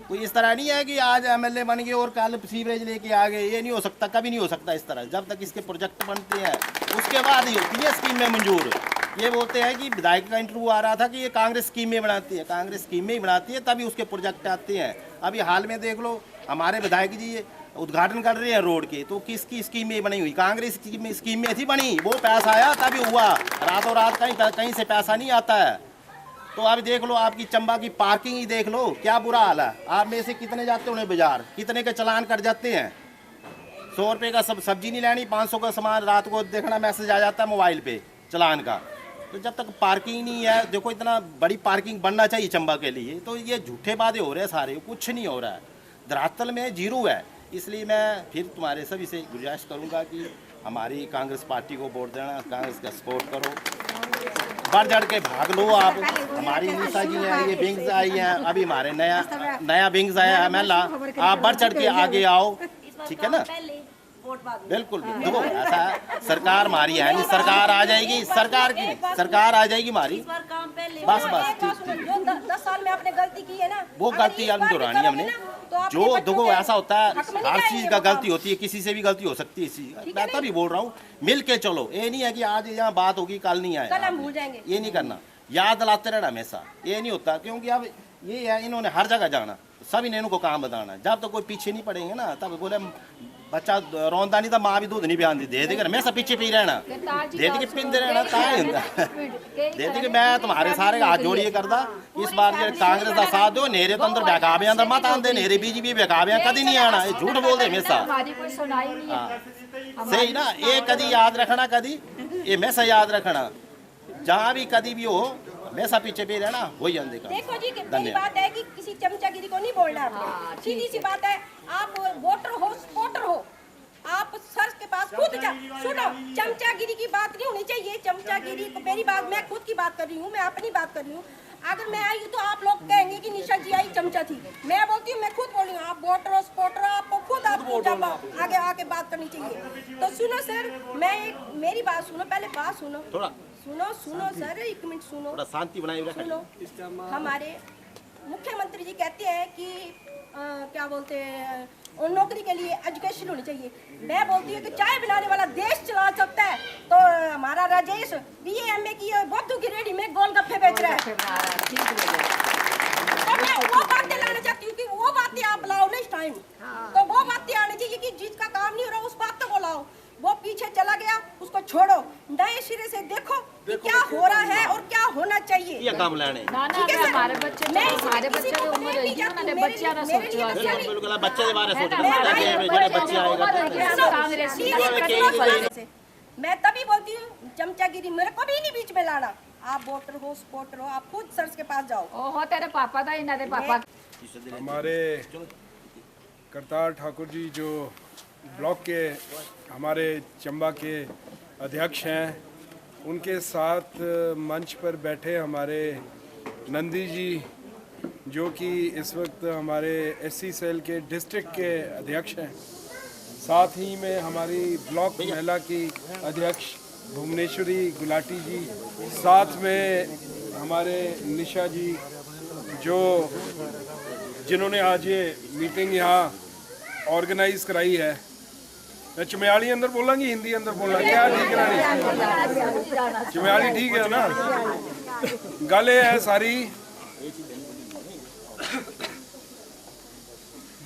कोई इस तरह नहीं है कि आज एमएलए बन गए और कल सीवरेज लेके आ गए, ये नहीं हो सकता, कभी नहीं हो सकता इस तरह। जब तक इसके प्रोजेक्ट बनते हैं उसके बाद ही होती है स्कीमें मंजूर। ये बोलते हैं कि विधायक का इंटरव्यू आ रहा था कि ये कांग्रेस स्कीमें बनाती है, कांग्रेस स्कीमें ही बनाती है तभी उसके प्रोजेक्ट आते हैं। अभी हाल में देख लो हमारे विधायक जी उद्घाटन कर रहे हैं रोड के, तो किसकी स्कीमें बनी हुई? कांग्रेस की स्कीमें थी बनी, वो पैसा आया तभी हुआ, रातों रात कहीं से पैसा नहीं आता है। तो अभी देख लो आपकी चंबा की पार्किंग ही देख लो, क्या बुरा हाल है। आप में से कितने जाते हो बाजार, कितने के चलान कर जाते हैं? 100 रुपये का सब्जी नहीं लेनी, 500 का सामान रात को देखना मैसेज आ जाता है मोबाइल पे चलान का। तो जब तक पार्किंग नहीं है, देखो इतना बड़ी पार्किंग बनना चाहिए चंबा के लिए, तो ये झूठे वादे हो रहे हैं सारे, कुछ नहीं हो रहा है। धरातल में जीरो है। इसलिए मैं फिर तुम्हारे सभी से गुजारिश करूंगा कि हमारी कांग्रेस पार्टी को वोट देना, कांग्रेस का सपोर्ट करो, बढ़ चढ़ के भाग लो आप। हमारी निशा जी हैं, ये विंग्स आई हैं, अभी हमारे नया विंग्स आया है महिला, आप बढ़ चढ़ के आगे आओ, ठीक है ना। बिल्कुल देखो ऐसा है, सरकार हमारी है नहीं, सरकार आ जाएगी, सरकार आ जाएगी हमारी, बस ठीक। जो 10 साल में आपने गलती की है ना, वो गलती हम दोहरानी हमने। जो देखो ऐसा होता है, हर चीज का गलती होती है, किसी से भी गलती हो सकती है, इसी मैं तभी बोल रहा हूँ मिल के चलो। ये नहीं है कि आज यहाँ बात होगी कल नहीं आए, कल हम भूल जाएंगे, ये नहीं करना, याद दिलाते रहना हमेशा, ये नहीं होता। क्योंकि अब ये है, इन्होंने हर जगह जाना, सभी ने इनको काम बताना, जब तक कोई पीछे नहीं पड़ेंगे ना, तब बोले बच्चा रोंदा नहीं था, माँ भी दूध नहीं पियान दी, दे देकर हमेशा पीछे पी रहना, दे दी के पिंदे रहना, दे दी के मैं तुम्हारे सारे हाथ जोड़िए करदा। इस बार जो कांग्रेस का साथ दो, नेरे तो अंदर बहकावे अंदर मत आंदे, नेरे बीजेपी बहकावे कदी नहीं आना, ये झूठ बोल दे हमेशा। सही ना, ये कदी याद रखना, कदी ये हमेशा याद रखना, जहाँ भी कदी भी हो हमेशा पीछे भी रहना, वही हम देखा। देखो जी, मेरी बात है कि किसी चमचागिरी को नहीं बोलना आपने, सीधी सी बात है। आप वोटर हो, सपोर्टर हो, आप सर के पास खुद सुनो, चमचागिरी की बात नहीं होनी चाहिए। चमचागिरी मेरी बात, मैं खुद की बात कर रही हूँ, मैं अपनी बात कर रही हूँ। अगर मैं आई हूँ तो आप लोग कहेंगे कि निशा जी आई चमचा थी, मैं बोलती हूँ, मैं खुद बोल रही हूँ, आप वोटर हो, सपोर्टर हो, आपको खुद आपको आगे आके बात करनी चाहिए। तो सुनो सर, मेरी बात सुनो, पहले बात सुनो, थोड़ा सुनो सर, 1 मिनट सुनो, थोड़ा शांति बनाए रखो। सुनो, हमारे मुख्यमंत्री जी कहते हैं कि क्या बोलते हैं, और नौकरी के लिए एजुकेशन होनी चाहिए। मैं बोलती हूँ कि चाय बनाने वाला देश चला सकता है, तो हमारा राजेश BA MA की बुद्धू की रेडी में गोलगप्पे बेच रहा है। तो मैं वो बातें लाना चाहती हूँ कि वो बातें आप लाओ ना इस टाइम, तो वो बातें आनी चाहिए कि जिसका काम नहीं हो रहा उस बातों को लाओ। वो पीछे चला गया, उसको छोड़ो, नए सिरे से देखो कि क्या हो रहा है और क्या होना चाहिए। ये काम लाने ठीक है, हमारे बच्चे की उम्र है, उन्होंने बच्चियां ना सोचो, बिल्कुल बच्चे के बारे में सोचो। मैं तभी बोलती हूँ चमचागिरी मेरे को भी नहीं बीच में लाना। आप वोटर हो, सपोर्टर हो, आप खुद सर के पास जाओ। ओहो तेरे पापा था, इन्हें दे पापा। हमारे करतार ठाकुर जी जो ब्लॉक के हमारे चंबा के अध्यक्ष हैं, उनके साथ मंच पर बैठे हमारे नंदी जी जो कि इस वक्त हमारे SC सेल के डिस्ट्रिक्ट के अध्यक्ष हैं, साथ ही में हमारी ब्लॉक महिला की अध्यक्ष भुवनेश्वरी गुलाटी जी, साथ में हमारे निशा जी जिन्होंने आज ये मीटिंग यहाँ ऑर्गेनाइज कराई है। मैं चमयाली अंदर बोला कि हिंदी अंदर बोला, क्या ठीक है? चमयाली ठीक है ना? गल ये है सारी,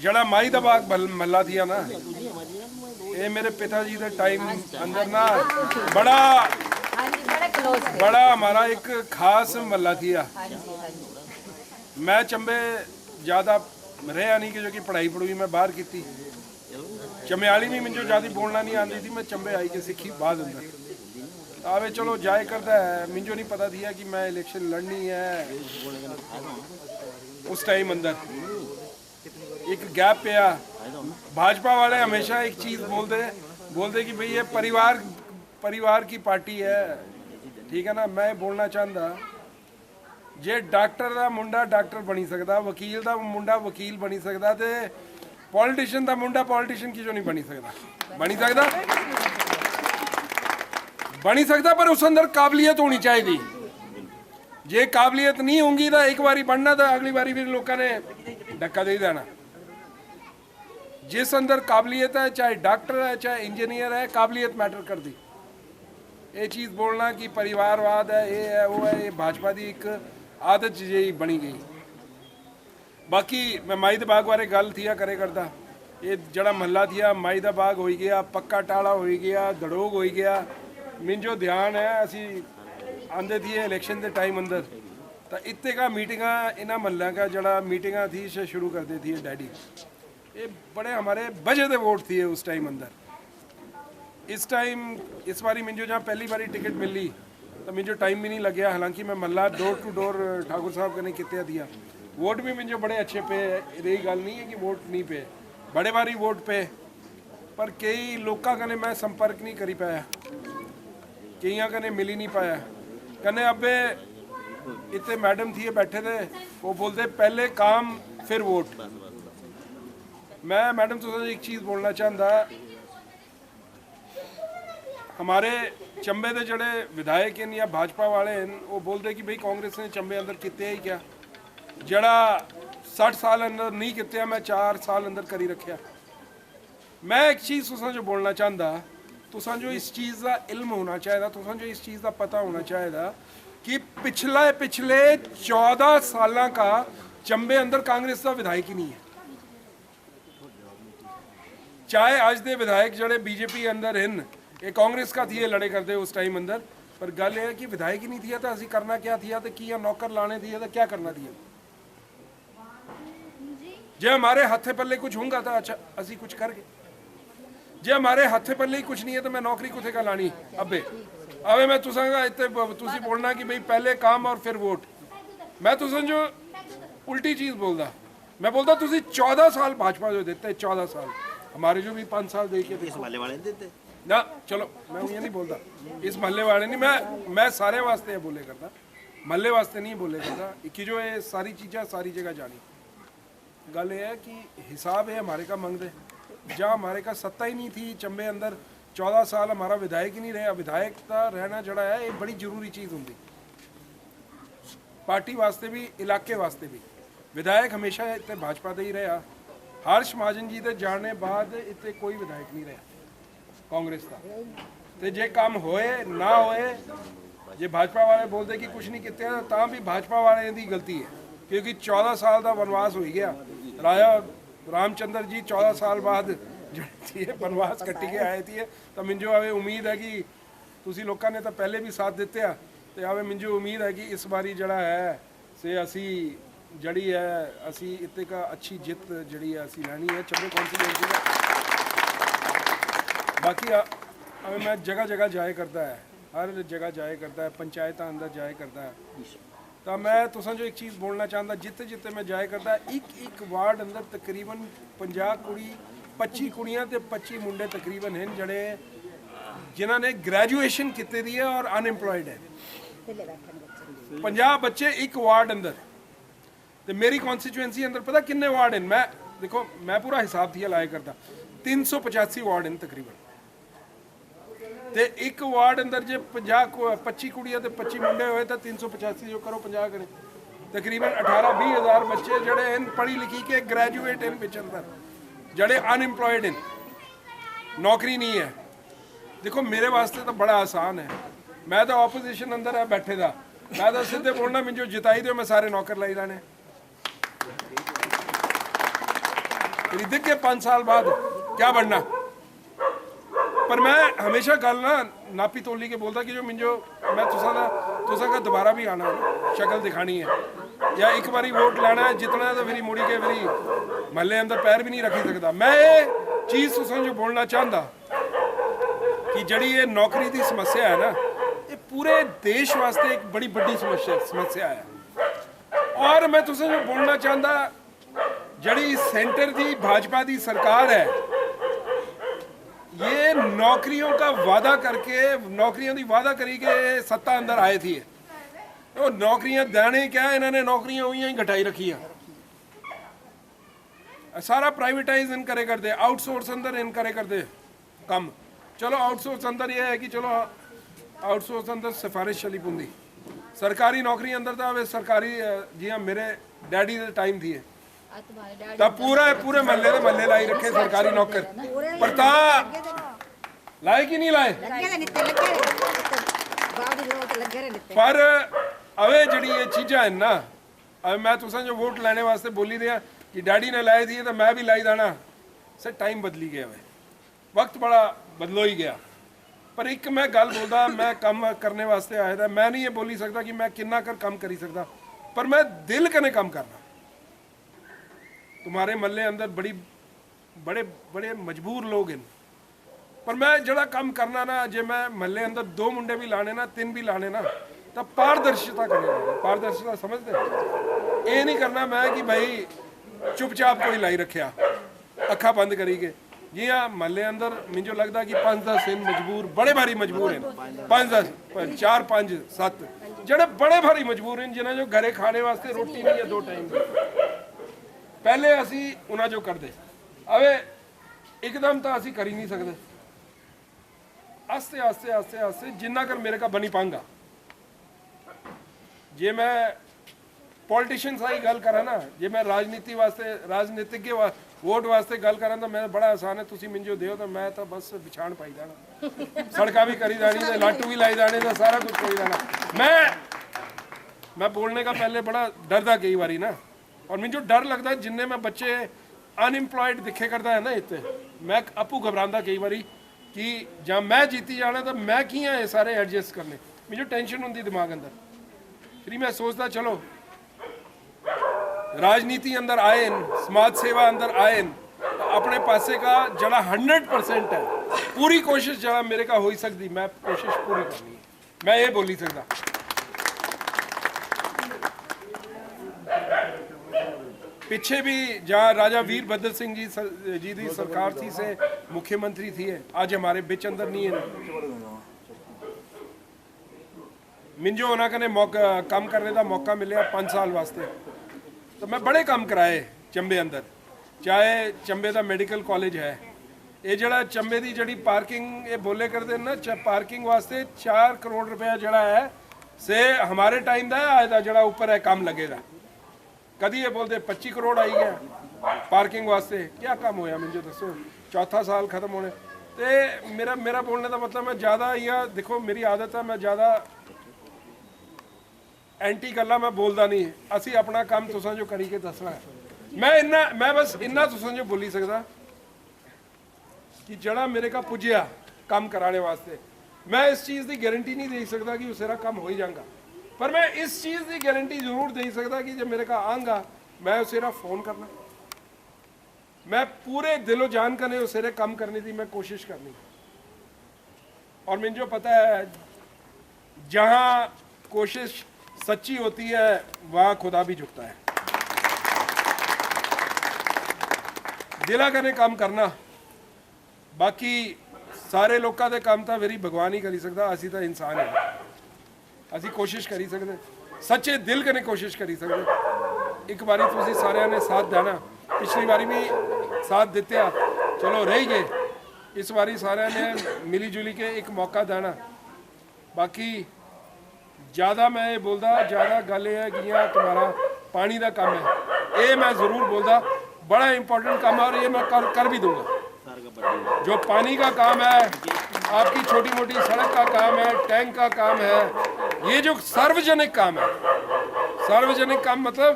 जड़ा माई दा बाग महला थी ना, ये मेरे पिताजी के टाइम अंदर ना बड़ा हमारा एक खास महला थी। मैं चंबे ज़्यादा रहा नहीं कि जो कि पढ़ाई मैं बाहर की थी। चमयाली भी मुझे ज़्यादा बोलना नहीं आती थी, मैं चंबे आई के सीखी बाद अंदर आवे चलो जाए करता है। मुझे नहीं पता थी कि मैं इलेक्शन लड़नी है। उस टाइम अंदर एक गैप पे भाजपा वाले हमेशा एक चीज़ बोलते कि भाई ये परिवार की पार्टी है, ठीक है ना। मैं बोलना चाहता जे डॉक्टर का मुंडा डॉक्टर बनी सकता, वकील का मुंडा वकील बनी सकता, तो पॉलिटिशियन का मुंडा पॉलिटिशियन की जो नहीं बनी सकता पर उस अंदर काबिलियत होनी चाहिए। जे काबिलियत नहीं होगी तो एक बारी बनना तो अगली बारी फिर लोगों ने धक्का दे देना। जिस अंदर काबिलियत है, चाहे डॉक्टर है चाहे इंजीनियर है, काबिलियत मैटर कर दी। ये चीज़ बोलना कि परिवारवाद है, ये है वो है, ये भाजपा की एक आदत जी बनी गई। बाकी मैं माई दा बाग बारे गल थी करे करता, ये जड़ा महला थी माई दा बाग हो गया, पक्का टाला हो गया, दड़ोग हो गया। मिंजो ध्यान है असी आंदे थी इलेक्शन के टाइम अंदर तो इतने का मीटिंगा इन्ह महलों का जड़ा मीटिंगा थी शुरू करते थी डैडी। ये बड़े हमारे बजे दे वोट थी उस टाइम अंदर। इस बारी मिंजो जहाँ पहली बारी टिकट मिली तो मुझे टाइम भी नहीं लगे, हालांकि मैं मल्ला डोर टू डोर ठाकुर साहब कने कितने दिया। वोट भी मुझे बड़े अच्छे पे, रही गल नहीं है कि वोट नहीं पे, बड़े बारी वोट पे। पर कई लोगों कने मैं संपर्क नहीं करी पाया, कईयां कने मिल ही नहीं पाया। कने अबे इतने मैडम थी बैठे थे, वो बोलते पहले काम फिर वोट। मैं मैडम तुझे एक चीज़ बोलना चाहता, हमारे चंबे के जड़े विधायक हैं या भाजपा वाले हैं, वो बोलते कि भाई कांग्रेस ने चंबे अंदर किते ही क्या, जड़ा 60 साल अंदर नहीं किते मैं 4 साल अंदर करी रखा। मैं एक चीज़ तुसा जो बोलना चाहता, तुसा जो इस चीज़ का इल्म होना चाहिए, तुसा जो इस चीज़ का पता होना चाहिए कि पिछले 14 साल का चंबे अंदर कांग्रेस का विधायक ही नहीं है। चाहे अज के विधायक जड़े बीजेपी अंदर हैं, ये कांग्रेस का थी लड़े करते उस टाइम अंदर, पर गल यह है कि विधायक ही नहीं थी तो असी करना क्या थी, तो की नौकर लाने थी तो क्या करना थी। जे हमारे हाथे पल्ले कुछ होगा तो अच्छा असी कुछ कर गए, जे हमारे हाथे पल्ले ही कुछ नहीं है तो मैं नौकरी कुछ का लानी। अबे मैं तुसा इतने बोलना कि भाई पहले काम और फिर वोट, मैं तुसा जो उल्टी चीज़ बोलता, मैं बोलता तुसी 14 साल भाजपा जो देते, 14 साल हमारे जो भी 5 साल दे के इस महल्ले वाले देते ना, चलो मैं ये नहीं बोलता इस महल्ले वाले नहीं, मैं सारे वास्ते बोले करता, महल्ले वास्ते नहीं बोले करता कि जो ये सारी चीज़ें सारी जगह जानी। गल ये है कि हिसाब है हमारे का मंगते, जहाँ हमारे का सत्ता ही नहीं थी चंबे अंदर 14 साल हमारा विधायक ही नहीं रहा। विधायक का रहना जड़ा है ये बड़ी जरूरी चीज़ होंगी, पार्टी वास्ते भी इलाके वास्ते भी। विधायक हमेशा इतने भाजपा का ही रहा, हर्ष महाजन जी के जाने बाद इतने कोई विधायक नहीं रहा कांग्रेस का। तो जे काम होए ना होए, जे भाजपा वाले बोलते कि कुछ नहीं किते तो भी भाजपा वाले की गलती है, क्योंकि 14 साल का वनवास हो गया। राजा रामचंद्र जी 14 साल बाद जो वनवास कट्टी के आए थे, तो मिंजो आवे उम्मीद है कि तुसी लोगों ने तो पहले भी साथ दिते आ, तो आवे मिंजो उम्मीद है कि इस बारी जड़ा है से असी जड़ी है असी इतने का अच्छी जित जड़ी है असी लैनी है चंबे कॉन्स्टिट्यूएंसी का। बाकी अब मैं जगह जगह जाए करता है, हर जगह जाए करता है, पंचायत अंदर जाए करता है। तो मैं तुसा जो एक चीज़ बोलना चाहता, जिते जिते मैं जाए करता एक वार्ड अंदर तकरीबन 50 कुड़ी 25 कुड़ियाँ तो 25 मुंडे तकरीबन हैं जड़े जिन्होंने ग्रैजुएशन की दी है और अनएम्प्लॉयड है। 50 बच्चे एक वार्ड अंदर। तो मेरी कॉन्स्टिट्यूएंसी अंदर पता किन्ने वार्ड हैं, मैं देखो मैं पूरा हिसाब थी लाया करता, 385 वार्ड हैं तकरीबन। तो एक वार्ड अंदर जे 25 कुड़ियाँ तो 25 मुंडे होए तो 385 जो करो 50 करें, तकरीबन 18-20 हज़ार बच्चे जड़े हैं पढ़ी लिखी के ग्रैजुएट हैं पिछ अंदर, जड़े अनएम्प्लॉयड हैं, नौकरी नहीं है। देखो मेरे वास्ते तो बड़ा आसान है, मैं तो ऑपोजिशन अंदर है बैठे था, मैं तो सीधे बोलना मुझे जिताई दो मैं सारे नौकर लाई लाने। दिख के 5 साल बाद क्या बनना। पर मैं हमेशा गल ना नापी तोली के बोलता कि जो मिंजो मैं तुसा का दोबारा भी आना है, शक्ल दिखानी है या एक बारी वोट लेना है, जितना है तो फिर मुड़ी के फिर महल्ले अंदर पैर भी नहीं रखी सकता। मैं ये चीज़ तुसा जो बोलना चाहता कि जड़ी ये नौकरी की समस्या है ना, ये पूरे देश वास्ते एक बड़ी बड़ी समस्या है। और मैं तुसा जो बोलना चाहता, जड़ी सेंटर की भाजपा की सरकार है, ये नौकरियों का वादा करके नौकरियों की वादा करी के सत्ता अंदर आए थी, तो नौकरियां देने क्या, इन्होंने नौकरियां हुई ही घटाई रखी है। सारा प्राइवेटाइज इन करे करते, आउटसोर्स अंदर इन करे करते कम। चलो आउटसोर्स अंदर ये है कि चलो आउटसोर्स अंदर सिफारिश चली पुंदी, सरकारी नौकरी अंदर तो सरकारी जियां मेरे डैडी के टाइम थी तब पूरे महल्ले लाई रखे सरकारी नौकर, पर ता लाए कि नहीं लाए। पर अवे जड़ी ये चीज़ा है ना, अब मैं तुसा जो वोट लेने वास्ते बोली दिया कि डैडी ने लाई थी तो मैं भी लाई देना, से टाइम बदली गया वे, वक्त बड़ा बदलो ही गया। पर एक मैं गल बोलता, मैं काम करने वास्ते आया था, मैं नहीं ये बोली सकता कि मैं किन्ना कर काम करी सकता, पर मैं दिल कने काम करना। तुम्हारे महल्ले अंदर बड़े बड़े मजबूर लोग हैं, पर मैं जड़ा काम करना ना, जे मैं महल्ले अंदर 2 मुंडे भी लाने ना 3 भी लाने ना, तब पारदर्शिता करनी। पारदर्शिता समझते, ये नहीं करना मैं कि भाई चुपचाप कोई लाई रखा अखा बंद करी के, जियां महल्ले अंदर मुझे लगता कि 5-10 दिन मजबूर बड़े भारी मजबूर हैं 5-10 4-5-7 जड़े बड़े भारी मजबूर हैं जिन्हें जो घरे खाने वास्ते रोटी नहीं है 2 टाइम पहले असी उन्हें जो करते अवे एकदम तो असी कर ही नहीं सकते आस्ते आस्ते आस्ते आस्ते जिन्ना कर मेरे का बनी पाऊंगा जे मैं पॉलिटिशियंस की गल करा ना जे मैं राजनीति वास्ते राजनीतिज्ञ वोट वास्ते गल करा तो मैं बड़ा आसान है तुसी मिंजो दो तो मैं तो बस बिछाण पाई जाना सड़का भी करी जानी तो लाटू भी लाई जाने तो सारा कुछ करी जाना मैं बोलने का पहले बड़ा डरदा कई बारी ना और मुझे डर लगता है जिन्ने मैं बच्चे अनएम्प्लॉयड दिखे करता है ना इतने मैं आपू घबरांदा कई बारी कि जब मैं जीती जाना तो मैं की ये सारे एडजस्ट करने मुझे टेंशन होंगी दिमाग अंदर फिर मैं सोचता चलो राजनीति अंदर आए समाज सेवा अंदर आए तो अपने पासे का जड़ा 100% है पूरी कोशिश जड़ा मेरे का हो ही सकती मैं कोशिश पूरी करनी है मैं ये बोल ही सकता पिछे भी जहाँ राजा वीरभद्र सिंह जी की सरकार थी से मुख्यमंत्री थी है आज हमारे बिच अंदर नहीं है मिंजो उन्होंने मौका काम करने का मौका मिले 5 साल वास्ते तो मैं बड़े काम कराए चंबे अंदर चाहे चंबे का मेडिकल कॉलेज है ये जड़ा चंबे की जड़ी पार्किंग ये बोले करते ना पार्किंग वास्ते 4 करोड़ रुपया जड़ा है से हमारे टाइम का है आज जड़ा ऊपर है काम लगेगा कभी ये बोलते 25 करोड़ आई गया पार्किंग वास्ते क्या काम होया मुझे दसो चौथा साल खत्म होने तो मेरा बोलने का मतलब मैं ज़्यादा या देखो मेरी आदत है मैं ज़्यादा एंटी गल्ला मैं बोलता नहीं असी अपना काम तुसां जो करी के दसना है मैं बस इन्ना तुसां जो बोली सकता कि जड़ा मेरे का पुजया काम कराने वास्ते मैं इस चीज़ की गारंटी नहीं दे सकता कि उसेरा काम हो ही जाएगा पर मैं इस चीज़ की गारंटी जरूर दे सकता कि जब मेरे का आऊँगा मैं उसेरा फ़ोन करना मैं पूरे दिलो जान करने उसेरे काम करने की मैं कोशिश करनी और मुझे पता है जहाँ कोशिश सच्ची होती है वहाँ खुदा भी झुकता है दिला करने काम करना बाकी सारे लोगों के काम तो मेरी भगवान ही करी सकता असी तो इंसान है असी कोशिश करी सकते सच्चे दिल कने कोशिश करी सकते एक बारी तुसी सारे ने साथ देना पिछली बारी भी साथ दिते चलो रही गए इस बारी सारे ने मिली जुली के एक मौका देना बाकी ज़्यादा मैं ये बोलता ज़्यादा गल ये है कि यहाँ तुम्हारा पानी का काम है ये मैं ज़रूर बोलता बड़ा इंपॉर्टेंट काम है और ये मैं कर भी दूंगा जो पानी का काम है आपकी छोटी मोटी सड़क का काम है टैंक का काम है ये जो सार्वजनिक काम है सार्वजनिक काम मतलब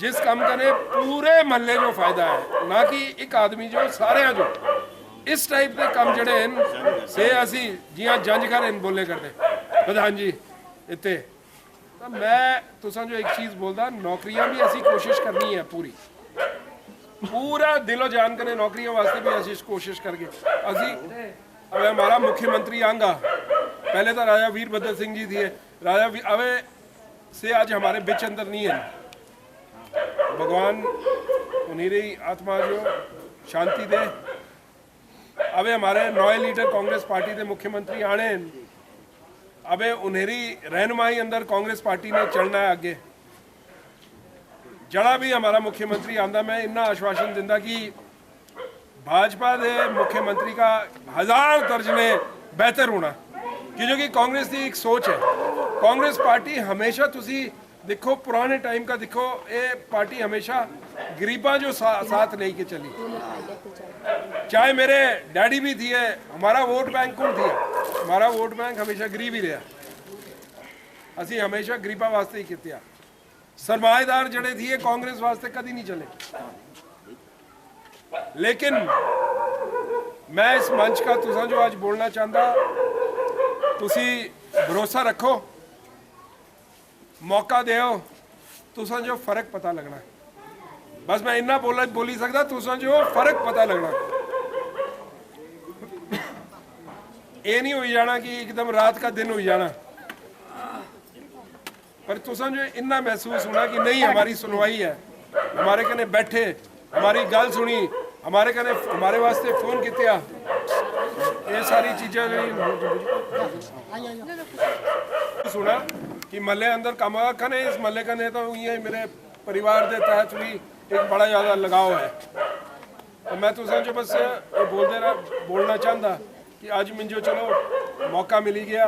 जिस काम करने पूरे महल्ले जो फायदा है ना कि एक आदमी जो सारे जो इस टाइप के काम जड़े हैं से असी जियां जंज घर बोले करते प्रधान जी इतने तो मैं तुसां जो एक चीज़ बोलता नौकरियां भी असी कोशिश करनी है पूरा दिलो जान करने नौकरियों वास्ते भी असी कोशिश करके असी अब हमारा मुख्यमंत्री आंगा पहले तो राजा वीरभद्र सिंह जी थे राजा अवे से आज हमारे बिच अंदर नहीं है भगवान उन्हीं आत्मा जो शांति दे अबे हमारे नए लीडर कांग्रेस पार्टी के मुख्यमंत्री आने अबे उन्हेरी रहनुमाई अंदर कांग्रेस पार्टी ने चलना है आगे जड़ा भी हमारा मुख्यमंत्री आंदा मैं इन्ना आश्वासन दिंदा कि भाजपा के मुख्यमंत्री का 1000 दर्जने बेहतर होना क्योंकि कांग्रेस की एक सोच है कांग्रेस पार्टी हमेशा तुसी देखो पुराने टाइम का देखो ये पार्टी हमेशा गरीबा जो साथ नहीं के चली चाहे मेरे डैडी भी थी हमारा वोट बैंक कौन थी हमारा वोट बैंक हमेशा गरीब ही रहा असी हमेशा गरीबा वास्ते ही किया सरमाएदार जड़े थी कांग्रेस वास्ते कभी नहीं चले लेकिन मैं इस मंच का तुसा जो आज बोलना चाहता तुसी भरोसा रखो मौका दो तुसा जो फर्क पता लगना बस मैं इन्ना बोली सकता तुसा जो फर्क पता लगना ये नहीं हो जाना कि एकदम रात का दिन हो जाना पर तुसा जो इन्ना महसूस होना कि नहीं हमारी सुनवाई है हमारे कने बैठे हमारी गल सुनी हमारे वास्ते फोन किते आ ये सारी चीज़ां सुना कि महल्ले अंदर कम कने इस महल्ले कने तो इं मेरे परिवार के तहत भी एक बड़ा ज़्यादा लगाव है। तो मैं तुसें जो बस ये बोलना चाहता कि अज मिंजो चलो मौका मिली गया।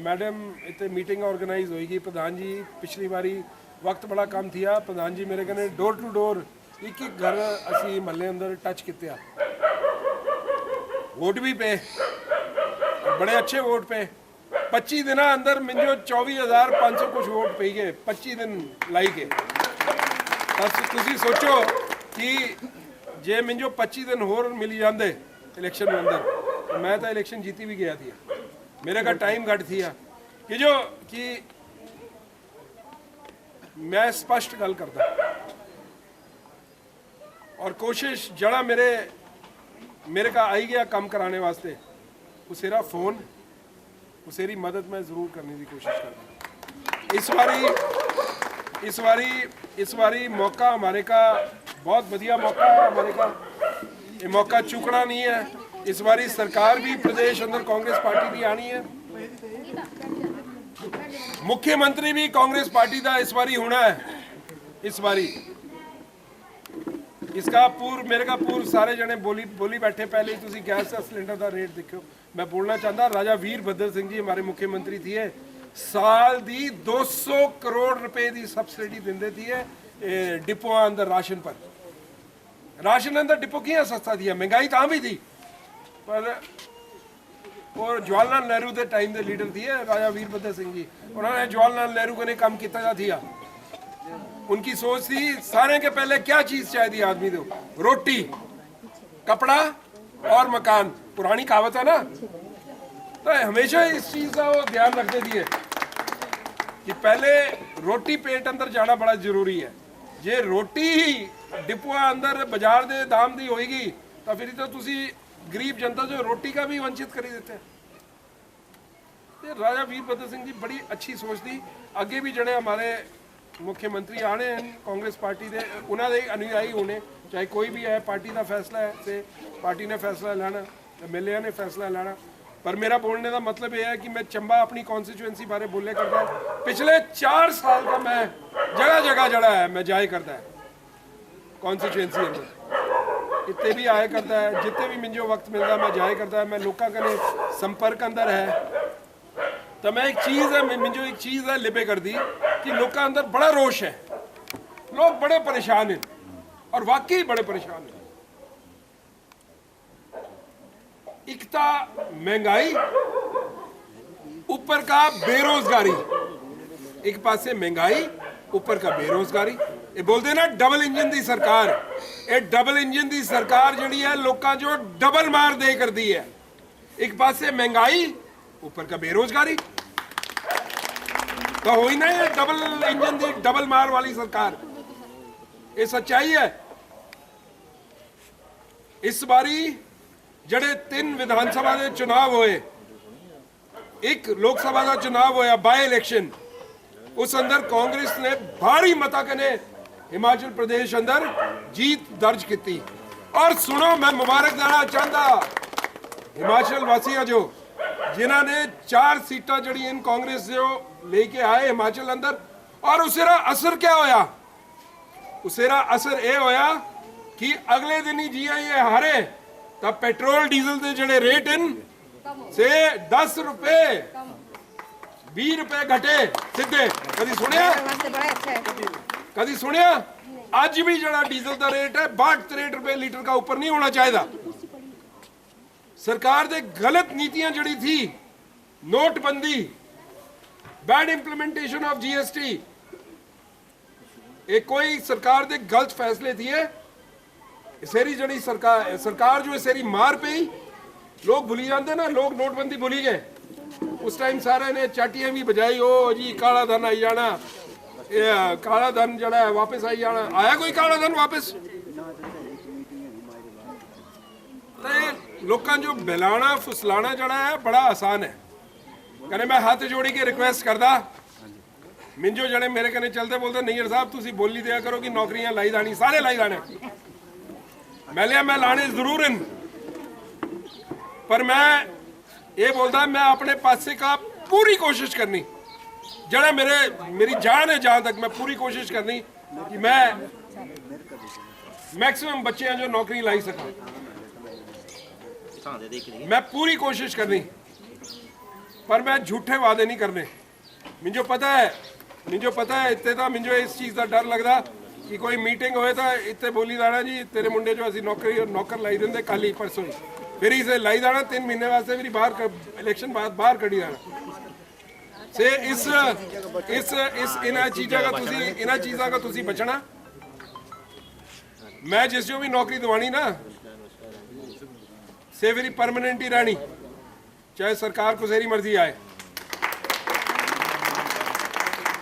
मैडम इतने मीटिंग ऑर्गेनाइज होएगी प्रधान जी पिछली बारी वक्त बड़ा कम थिया प्रधान जी मेरे कने डोर टू डोर एक घर असी महल्ले अंदर टच किया वोट भी पे बड़े अच्छे वोट पे 25 दिन अंदर मिंजो 24,500 कुछ वोट पे गए 25 दिन लाई के। तुसी सोचो कि जे मिंजो 25 दिन होर मिली जाते इलेक्शन में अंदर तो मैं तो इलेक्शन जीती भी गया थी। मेरे का टाइम घट थी कि मैं स्पष्ट गल करता और कोशिश जड़ा मेरे का आई गया कम कराने वास्ते उसेरा फोन उसेरी मदद मैं जरूर करने की कोशिश करता। इस बारी मौका हमारे का बहुत बढ़िया मौका है हमारे का ये मौका चूकना नहीं है। इस बारी सरकार भी प्रदेश अंदर कांग्रेस पार्टी की आनी है मुख्यमंत्री भी कांग्रेस पार्टी का इस बारी होना है। इस बारी इसका मेरे का सारे जने बोली बैठे पहले ही तुसी गैस का सिलेंडर का रेट देखो। मैं बोलना चाहता राजा वीरभद्र सिंह जी हमारे मुख्यमंत्री थे साल दी 200 करोड़ रुपए की सबसिडी देंदे थी डिपो अंदर राशन पर। राशन अंदर डिपो किया सस्ता थी महंगाई तो भी थी पर और जवाहरलाल नेहरू के टाइम के लीडर थे राजा वीरभद्र सिंह जी उन्होंने जवाहरलाल नेहरू को काम किया था। उनकी सोच थी सारे के पहले क्या चीज चाहिए आदमी को रोटी कपड़ा और मकान पुरानी कहावत है ना तो हमेशा इस चीज का वो ध्यान रखते थे कि पहले रोटी पेट अंदर जाना बड़ा जरूरी है। जे रोटी ही डिपो अंदर बाजार के दाम की होएगी तो फिर तो तुसी गरीब जनता जो रोटी का भी वंचित करी देते हैं। राजा वीरभद्र सिंह जी बड़ी अच्छी सोच थी। आगे भी जड़े हमारे मुख्यमंत्री आने हैं कांग्रेस पार्टी के उन्होंने अनुयायी होने चाहे कोई भी है पार्टी का फैसला है तो पार्टी ने फैसला लेना MLA ने फैसला लेना। पर मेरा बोलने का मतलब यह है कि मैं चंबा अपनी कॉन्स्टिट्यूएंसी बारे बोले करता है पिछले 4 साल का मैं जगह जगह जड़ा है मैं जाए करता है कॉन्स्टिट्यूएंसी अंदर इतने भी आया करता है जितने भी मिंजो वक्त मिलता मैं जाए करता है। मैं लोगों कने संपर्क अंदर है तो मैं एक चीज़ है मिंजो एक चीज़ है लिबे कर दी कि लोगों अंदर बड़ा रोष है लोग बड़े परेशान हैं और वाकई बड़े परेशान हैं। एक तो महंगाई ऊपर का बेरोजगारी एक पासे महंगाई ऊपर का बेरोजगारी ये बोलते ना डबल इंजन की सरकार ये डबल इंजन की सरकार जी है लोगों जो डबल मार दे कर दी है। एक पासे महंगाई ऊपर का बेरोजगारी तो हो ही ना ये डबल इंजन की डबल मार वाली सरकार ये सच्चाई है। इस बारी जड़े 3 विधानसभा के चुनाव होए एक लोकसभा का चुनाव होया बाय इलेक्शन उस अंदर कांग्रेस ने भारी मता कने हिमाचल प्रदेश अंदर जीत दर्ज की। और सुनो मैं मुबारक देना चाहता हिमाचल वासियों जो जिन्होंने 4 सीटा जड़ी इन कांग्रेस जो लेके आए हिमाचल अंदर और उसेरा असर क्या होया उसेरा असर ये होया कि अगले दिन ही जी ये हारे तब पेट्रोल डीजल के जड़े रेट इन से 10 रुपए 20 रुपए घटे सीधे कभी सुनिया आज भी जड़ा डीजल का रेट है 62-63 रुपए लीटर का ऊपर नहीं होना चाहिए। सरकार दे गलत नीतियां जड़ी थी नोटबंदी बैड इंप्लीमेंटेशन ऑफ GST एक कोई सरकार दे गलत फैसले थी इसेरी जड़ी सरकार जो इसेरी मार पे ही लोग भूली जाते ना लोग नोटबंदी भूली गए उस टाइम सारे ने चाटियां भी बजाई ओ जी काला धन आई जाना काला धन जड़ा है वापस आई जाना आया कोई काला धन वापस लोगों जो बहलाना फुसलाना जड़ा है बड़ा आसान है। कने मैं हाथ जोड़ी के रिक्वेस्ट करदा मिंजो जड़े मेरे कने चलते बोलते नैयर साहब तुसी बोली दिया करो कि नौकरियां लाई जानी सारे लाई जाने मैले मैं लाने जरूर इन, पर मैं ये बोलता मैं अपने पासे का पूरी कोशिश करनी, जड़ा मेरी जान है जहाँ तक मैं पूरी कोशिश करनी कि मैं मैक्सिमम बच्चे हैं जो नौकरी लाई सका, मैं पूरी कोशिश करनी, पर मैं झूठे वादे नहीं करने। मुझे पता है इतने तो मुझे इस चीज़ का डर लगता कि कोई मीटिंग होए तो इतने बोली जाना जी तेरे मुंडे जो असी नौकर लाई देंगे कल ही परसों ही, फिर इसे लाई जाना 3 महीने वास्ते मेरी बाहर इलेक्शन बाद बाहर कड़ी जाना से इस इन्ह चीज़ों का तुसी बचना। मैं जिस जो भी नौकरी दवानी ना से मेरी परमानेंट ही रहनी, चाहे सरकार को सेरी मर्जी आए,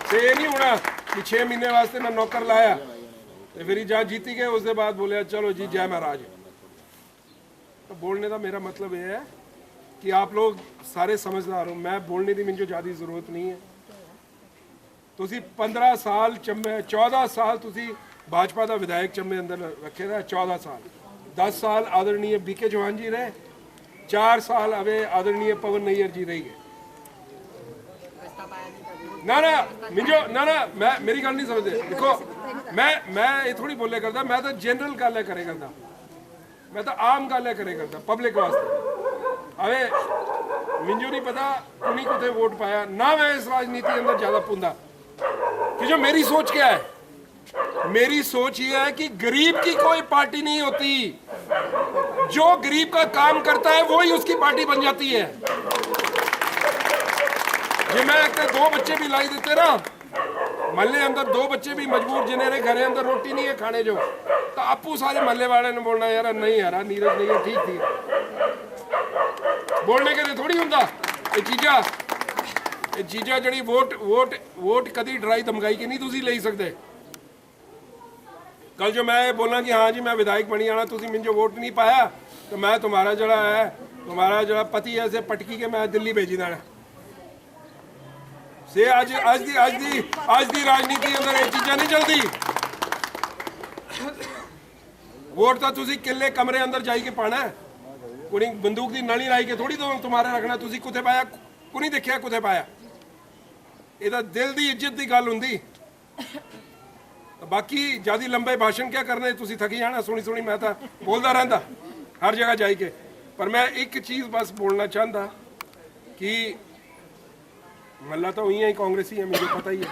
से ये नहीं होना कि 6 महीने वास्ते मैं नौकर लाया तो फिर जहाँ जीती गए उसके बाद बोले चलो जी जय महाराज। तो बोलने का मेरा मतलब ये है कि आप लोग सारे समझदार हो, मैं बोलने की मुझे ज़्यादा जरूरत नहीं है। तुसी 15 साल चम्मे 14 साल तुसी भाजपा का विधायक चम्मे अंदर रखे रहे, 14 साल, 10 साल आदरणीय बीके चौहान जी रहे, 4 साल अवे आदरणीय पवन नैयर जी रही है। ना मैं मेरी गल नहीं समझते। देखो मैं ये थोड़ी बोले करता, मैं तो जनरल गल करे करता, मैं तो आम गल करे करता पब्लिक वास्ते। अवे मुझे नहीं पता कुणी कुते वोट पाया ना, मैं इस राजनीति अंदर ज्यादा पुंदा कि जो मेरी सोच क्या है, मेरी सोच ये है कि गरीब की कोई पार्टी नहीं होती, जो गरीब का काम करता है वही उसकी पार्टी बन जाती है। जे मैं एक 2 बच्चे भी लाई देते ना महल्ले अंदर, 2 बच्चे भी मजबूर जिन्हें घरे अंदर रोटी नहीं है खाने जो, तो आपू सारे महल्ले वाले ने बोलना यार नहीं यार नीरज नहीं है, ठीक थी बोलने के लिए थोड़ी होंगे ये चीज़ा जड़ी वोट कभी डराई धमकाई के नहीं तुसी ले सकते। कल जो मैं बोलना कि हाँ जी मैं विधायक बनी जाना, तुसी मुझे वोट नहीं पाया तो मैं तुम्हारा जड़ा पति है से पटकी के मैं दिल्ली भेजी देना से। आज दी राजनीति अंदर ये चीज़ा नहीं चलती। वोट तो तुसी किले कमरे अंदर जाई के पाना है, कोई बंदूक की नली लाई के थोड़ी तो तुम्हारे रखना, तुसी कुत्थे पाया को नहीं देखिया कुत्थे पाया, ये तो दिल की इज्जत की गल होंदी। बाकी ज्यादा लंबे भाषण क्या करने, तुसी थकी जाना सुनी मैं तो बोलता रहता हर जगह जाई के। पर मैं एक चीज़ बस बोलना चाहता कि मल्ला तो वही ही कांग्रेसी है, मुझे पता ही है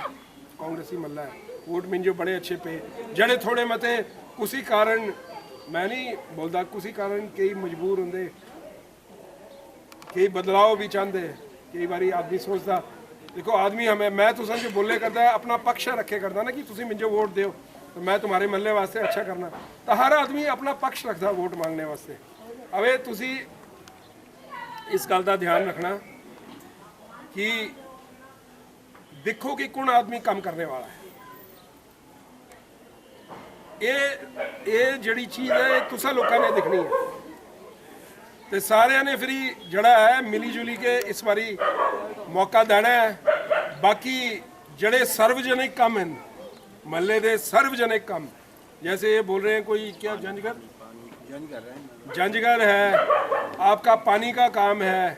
कांग्रेसी मल्ला है, वोट मुझे बड़े अच्छे पे जड़े थोड़े मते किसी कारण मैं नहीं बोलता, किसी कारण कई मजबूर होंगे, कई बदलाव भी चाहते, कई बारी आदमी सोचता। देखो आदमी हमें मैं तो समझ बोले करता है अपना पक्ष रखे करता ना कि तुसी मुझे वोट दो तो मैं तुम्हारे महल्ले वास्ते अच्छा करना, तो हर आदमी अपना पक्ष रखता वोट मांगने वास्ते। अवे तुसी इस गल का ध्यान रखना कि देखो कि कौन आदमी काम करने वाला है। ये जड़ी चीज़ है तुसा लोगों ने दिखनी है, तो सारे ने फिर जड़ा है मिली जुली के इस बारी मौका देना है। बाकी जड़े सार्वजनिक काम हैं महल्ले के सार्वजनिक काम, जैसे ये बोल रहे हैं कोई क्या जंजगर है, आपका पानी का काम है,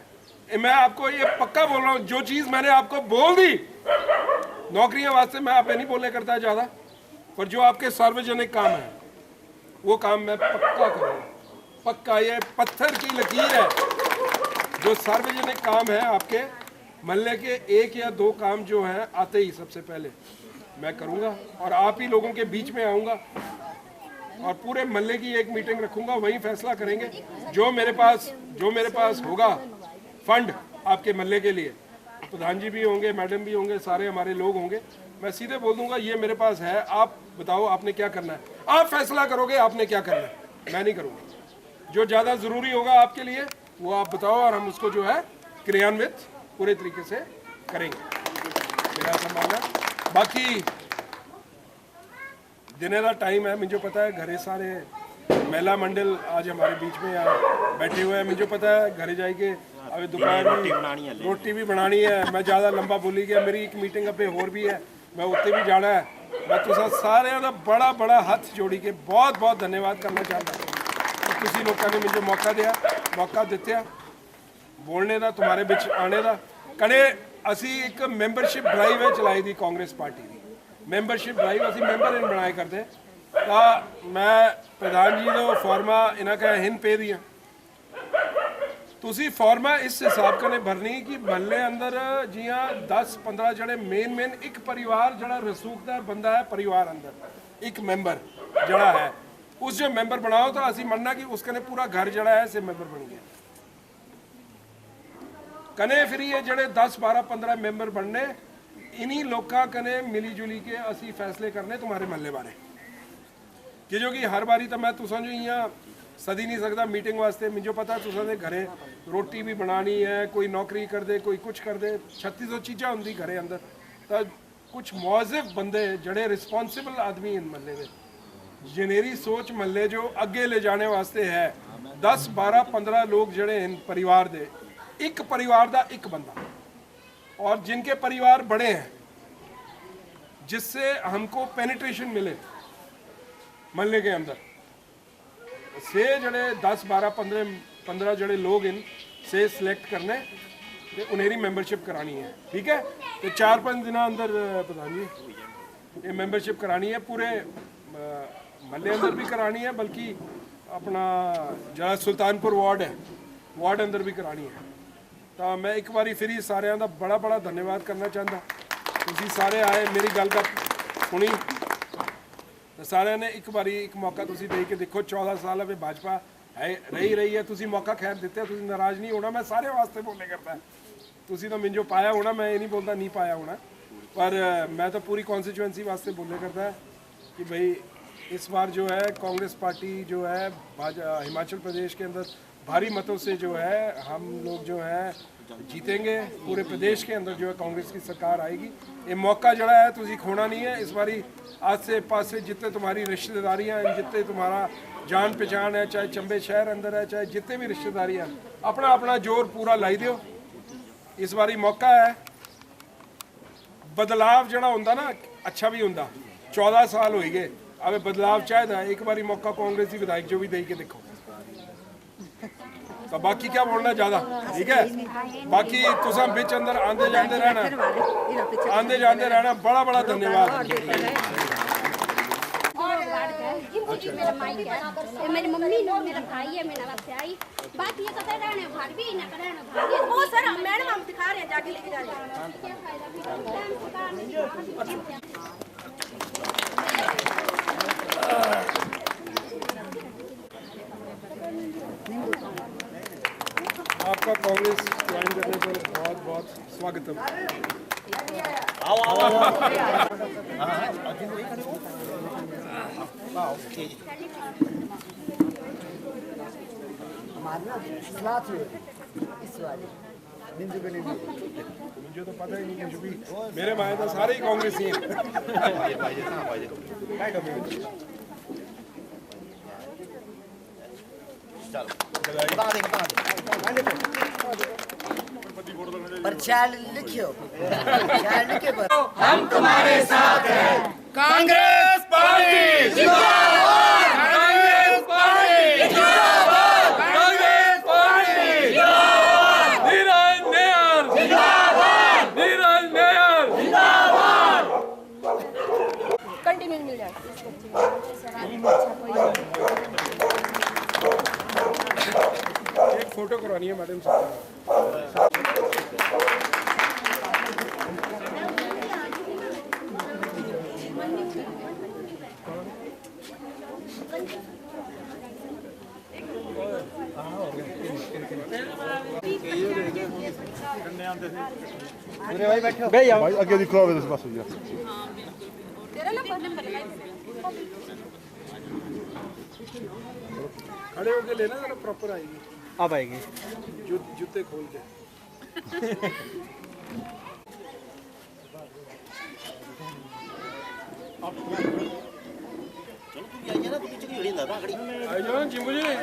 मैं आपको ये पक्का बोल रहा हूँ जो चीज़ मैंने आपको बोल दी नौकरियों वास्ते मैं आप नहीं बोले करता ज़्यादा, पर जो आपके सार्वजनिक काम है वो काम मैं पक्का करूँगा, पक्का। ये पत्थर की लकीर है, जो सार्वजनिक काम है आपके महल्ले के 1 या 2 काम जो है आते ही सबसे पहले मैं करूँगा, और आप ही लोगों के बीच में आऊँगा और पूरे महल्ले की एक मीटिंग रखूँगा, वहीं फैसला करेंगे। जो मेरे पास होगा फंड आपके महल्ले के लिए, प्रधान जी भी होंगे, मैडम भी होंगे, सारे हमारे लोग होंगे, मैं सीधे बोल दूंगा ये मेरे पास है, आप बताओ आपने क्या करना है, आप फैसला करोगे आपने क्या करना है, मैं नहीं करूँगा। जो ज़्यादा ज़रूरी होगा आपके लिए वो आप बताओ और हम उसको जो है क्रियान्वित पूरे तरीके से करेंगे, मेरा संभालना। बाकी देने का टाइम है, मुझे पता है घरे सारे महिला मंडल आज हमारे बीच में यहाँ बैठे हुए हैं, मुझे पता है घरे जाके अभी दोपहर में रोटी भी बनानी है। मैं ज़्यादा लंबा बोली गया, मेरी एक मीटिंग पे और भी है, मैं उत्ते भी जाना है। मैं तुसा सारे बड़ा हाथ जोड़ी के बहुत बहुत धन्यवाद करना चाहता हूँ। ਤੁਸੀਂ ਲੋਕਾਂ ਨੇ ਮੈਨੂੰ ਮੌਕਾ ਦਿੱਤਾ ਬੋਲਣੇ ਦਾ, ਤੁਹਾਡੇ ਵਿੱਚ ਆਣੇ ਦਾ। ਕਦੇ ਅਸੀਂ ਇੱਕ ਮੈਂਬਰਸ਼ਿਪ ਡਰਾਈਵ ਹੈ ਚਲਾਈ ਦੀ ਕਾਂਗਰਸ ਪਾਰਟੀ ਦੀ, ਮੈਂਬਰਸ਼ਿਪ ਡਰਾਈਵ ਅਸੀਂ ਮੈਂਬਰ ਨਹੀਂ ਬਣਾਏ ਕਰਦੇ। ਤਾਂ ਮੈਂ ਪ੍ਰਧਾਨ ਜੀ ਨੂੰ ਫਾਰਮਾ ਇਹਨਾਂ ਕਾ ਹਿੰਨ ਪੇ ਦੀਆਂ ਤੁਸੀਂ ਫਾਰਮਾ ਇਸ ਹਿਸਾਬ ਕਨੇ ਭਰਨੀ ਕਿ ਮਹੱਲੇ ਅੰਦਰ ਜੀਆਂ 10-15 ਜਿਹੜੇ ਮੇਨ ਇੱਕ ਪਰਿਵਾਰ ਜਿਹੜਾ ਰਸੂਖਦਾਰ ਬੰਦਾ ਹੈ ਪਰਿਵਾਰ ਅੰਦਰ ਇੱਕ ਮੈਂਬਰ ਜਿਹੜਾ ਹੈ ਉਸ ਜੋ ਮੈਂਬਰ ਬਣਾਓ ਤਾਂ ਅਸੀਂ ਮੰਨਣਾ ਕਿ ਉਸ ਕਨੇ ਪੂਰਾ ਘਰ ਜਿਹੜਾ ਹੈ ਸੇ ਮੈਂਬਰ ਬਣ ਗਿਆ ਕਨੇ ਫਿਰ ਇਹ ਜਿਹੜੇ 10-12-15 ਮੈਂਬਰ ਬਣਨੇ इन्हीं लोगों कने मिली जुली के असी फैसले करने तुम्हारे महल्ले बारे कि जो कि हर बारी तो मैं तुसा जो यहाँ सदी नहीं सकता मीटिंग वास्ते मुझे पता तुसा दे घरे रोटी भी बनानी है, कोई नौकरी कर दे, कोई कुछ कर दे, 3600 चीज़ा होंगी घरे अंदर। तो कुछ मौजिब बंदे जड़े रिस्पॉन्सिबल आदमी इन महल्ले में जनेरी सोच महल्ले जो अगे ले जाने वास्ते है 10-12-15 लोग जड़े इन परिवार दे एक परिवार का एक बंदा और जिनके परिवार बड़े हैं जिससे हमको पेनिट्रेशन मिले महल्ले के अंदर से जड़े 10-12-15 जड़े लोग इन से सिलेक्ट करने ते उन्हें मेंबरशिप करानी है। ठीक है, तो 4-5 दिन अंदर प्रधान जी ये मेंबरशिप करानी है, पूरे महल्ले अंदर भी करानी है, बल्कि अपना जरा सुल्तानपुर वार्ड है वार्ड अंदर भी करानी है। तो मैं एक बारी फिर सारे का बड़ा धन्यवाद करना चाहता, तुसी सारे आए मेरी गल का सुनी तो सारे ने एक बारी एक मौका तुसी दे के देखो। 14 साल अभी भाजपा है रही है, तुसी मौका खैर दिते, तुसी नाराज़ नहीं होना। मैं सारे वास्ते बोले करता तुसी तो मिंजो पाया होना, मैं ये नहीं बोलता नहीं पाया होना, पर मैं तो पूरी कॉन्स्टिट्यूएंसी वास्ते बोले करता है कि भाई इस बार जो है कांग्रेस पार्टी जो है हिमाचल प्रदेश के अंदर भारी मतों से जो है हम लोग जो है जीतेंगे, पूरे प्रदेश के अंदर जो है कांग्रेस की सरकार आएगी। ये मौका जड़ा है तुझे खोना नहीं है। इस बारी आज से पास से जितने तुम्हारी रिश्तेदारियाँ हैं, जितने तुम्हारा जान पहचान है, चाहे चंबे शहर अंदर है, चाहे जितने भी रिश्तेदारियाँ हैं, अपना अपना जोर पूरा लाई दो। इस बारी मौका है, बदलाव जड़ा होंदा ना अच्छा भी होंदा। 14 साल हो गए, अब बदलाव चाहिए, एक बारी मौका कांग्रेस की विधायक जो भी दे के देखो। तो बाकी क्या बोलना ज़्यादा, ठीक है, बाकी तुम बिच अंदर आंदे जाते रहना। बड़ा धन्यवाद। मेरी मम्मी ने मेरा भाई है, मेरा बाप से आई बात ये कहते रहने भाग भी ना करे ना भाग वो सर मैडम हम दिखा रहे हैं, जाके लेके जा रहे आपका कांग्रेस ज्वाइन करने पर बहुत स्वागतम। मुझे तो पता ही नहीं कुछ भी, मेरे भाई तो सारे ही कांग्रेसी हैं। पर चाल लिखियो हम तुम्हारे साथ हैं। कांग्रेस पार्टी जिंदाबाद, कांग्रेस पार्टी जिंदाबाद, कांग्रेस पार्टी जिंदाबाद, नीरज नायर जिंदाबाद, नीरज नायर जिंदाबाद। कंटिन्यू मिल जाए। एक फोटो करवानी है मैडम साहब। भाई बैठो भाई आगे दिखो आवे इस पास हो तेरा नंबर खड़े होके लेना जरा, प्रॉपर आएगी, अब आएगी। जूते खोल के चलो तुम आइए ना, तुम पीछे की घड़ी ना खड़ी आई जाओ जी मुझे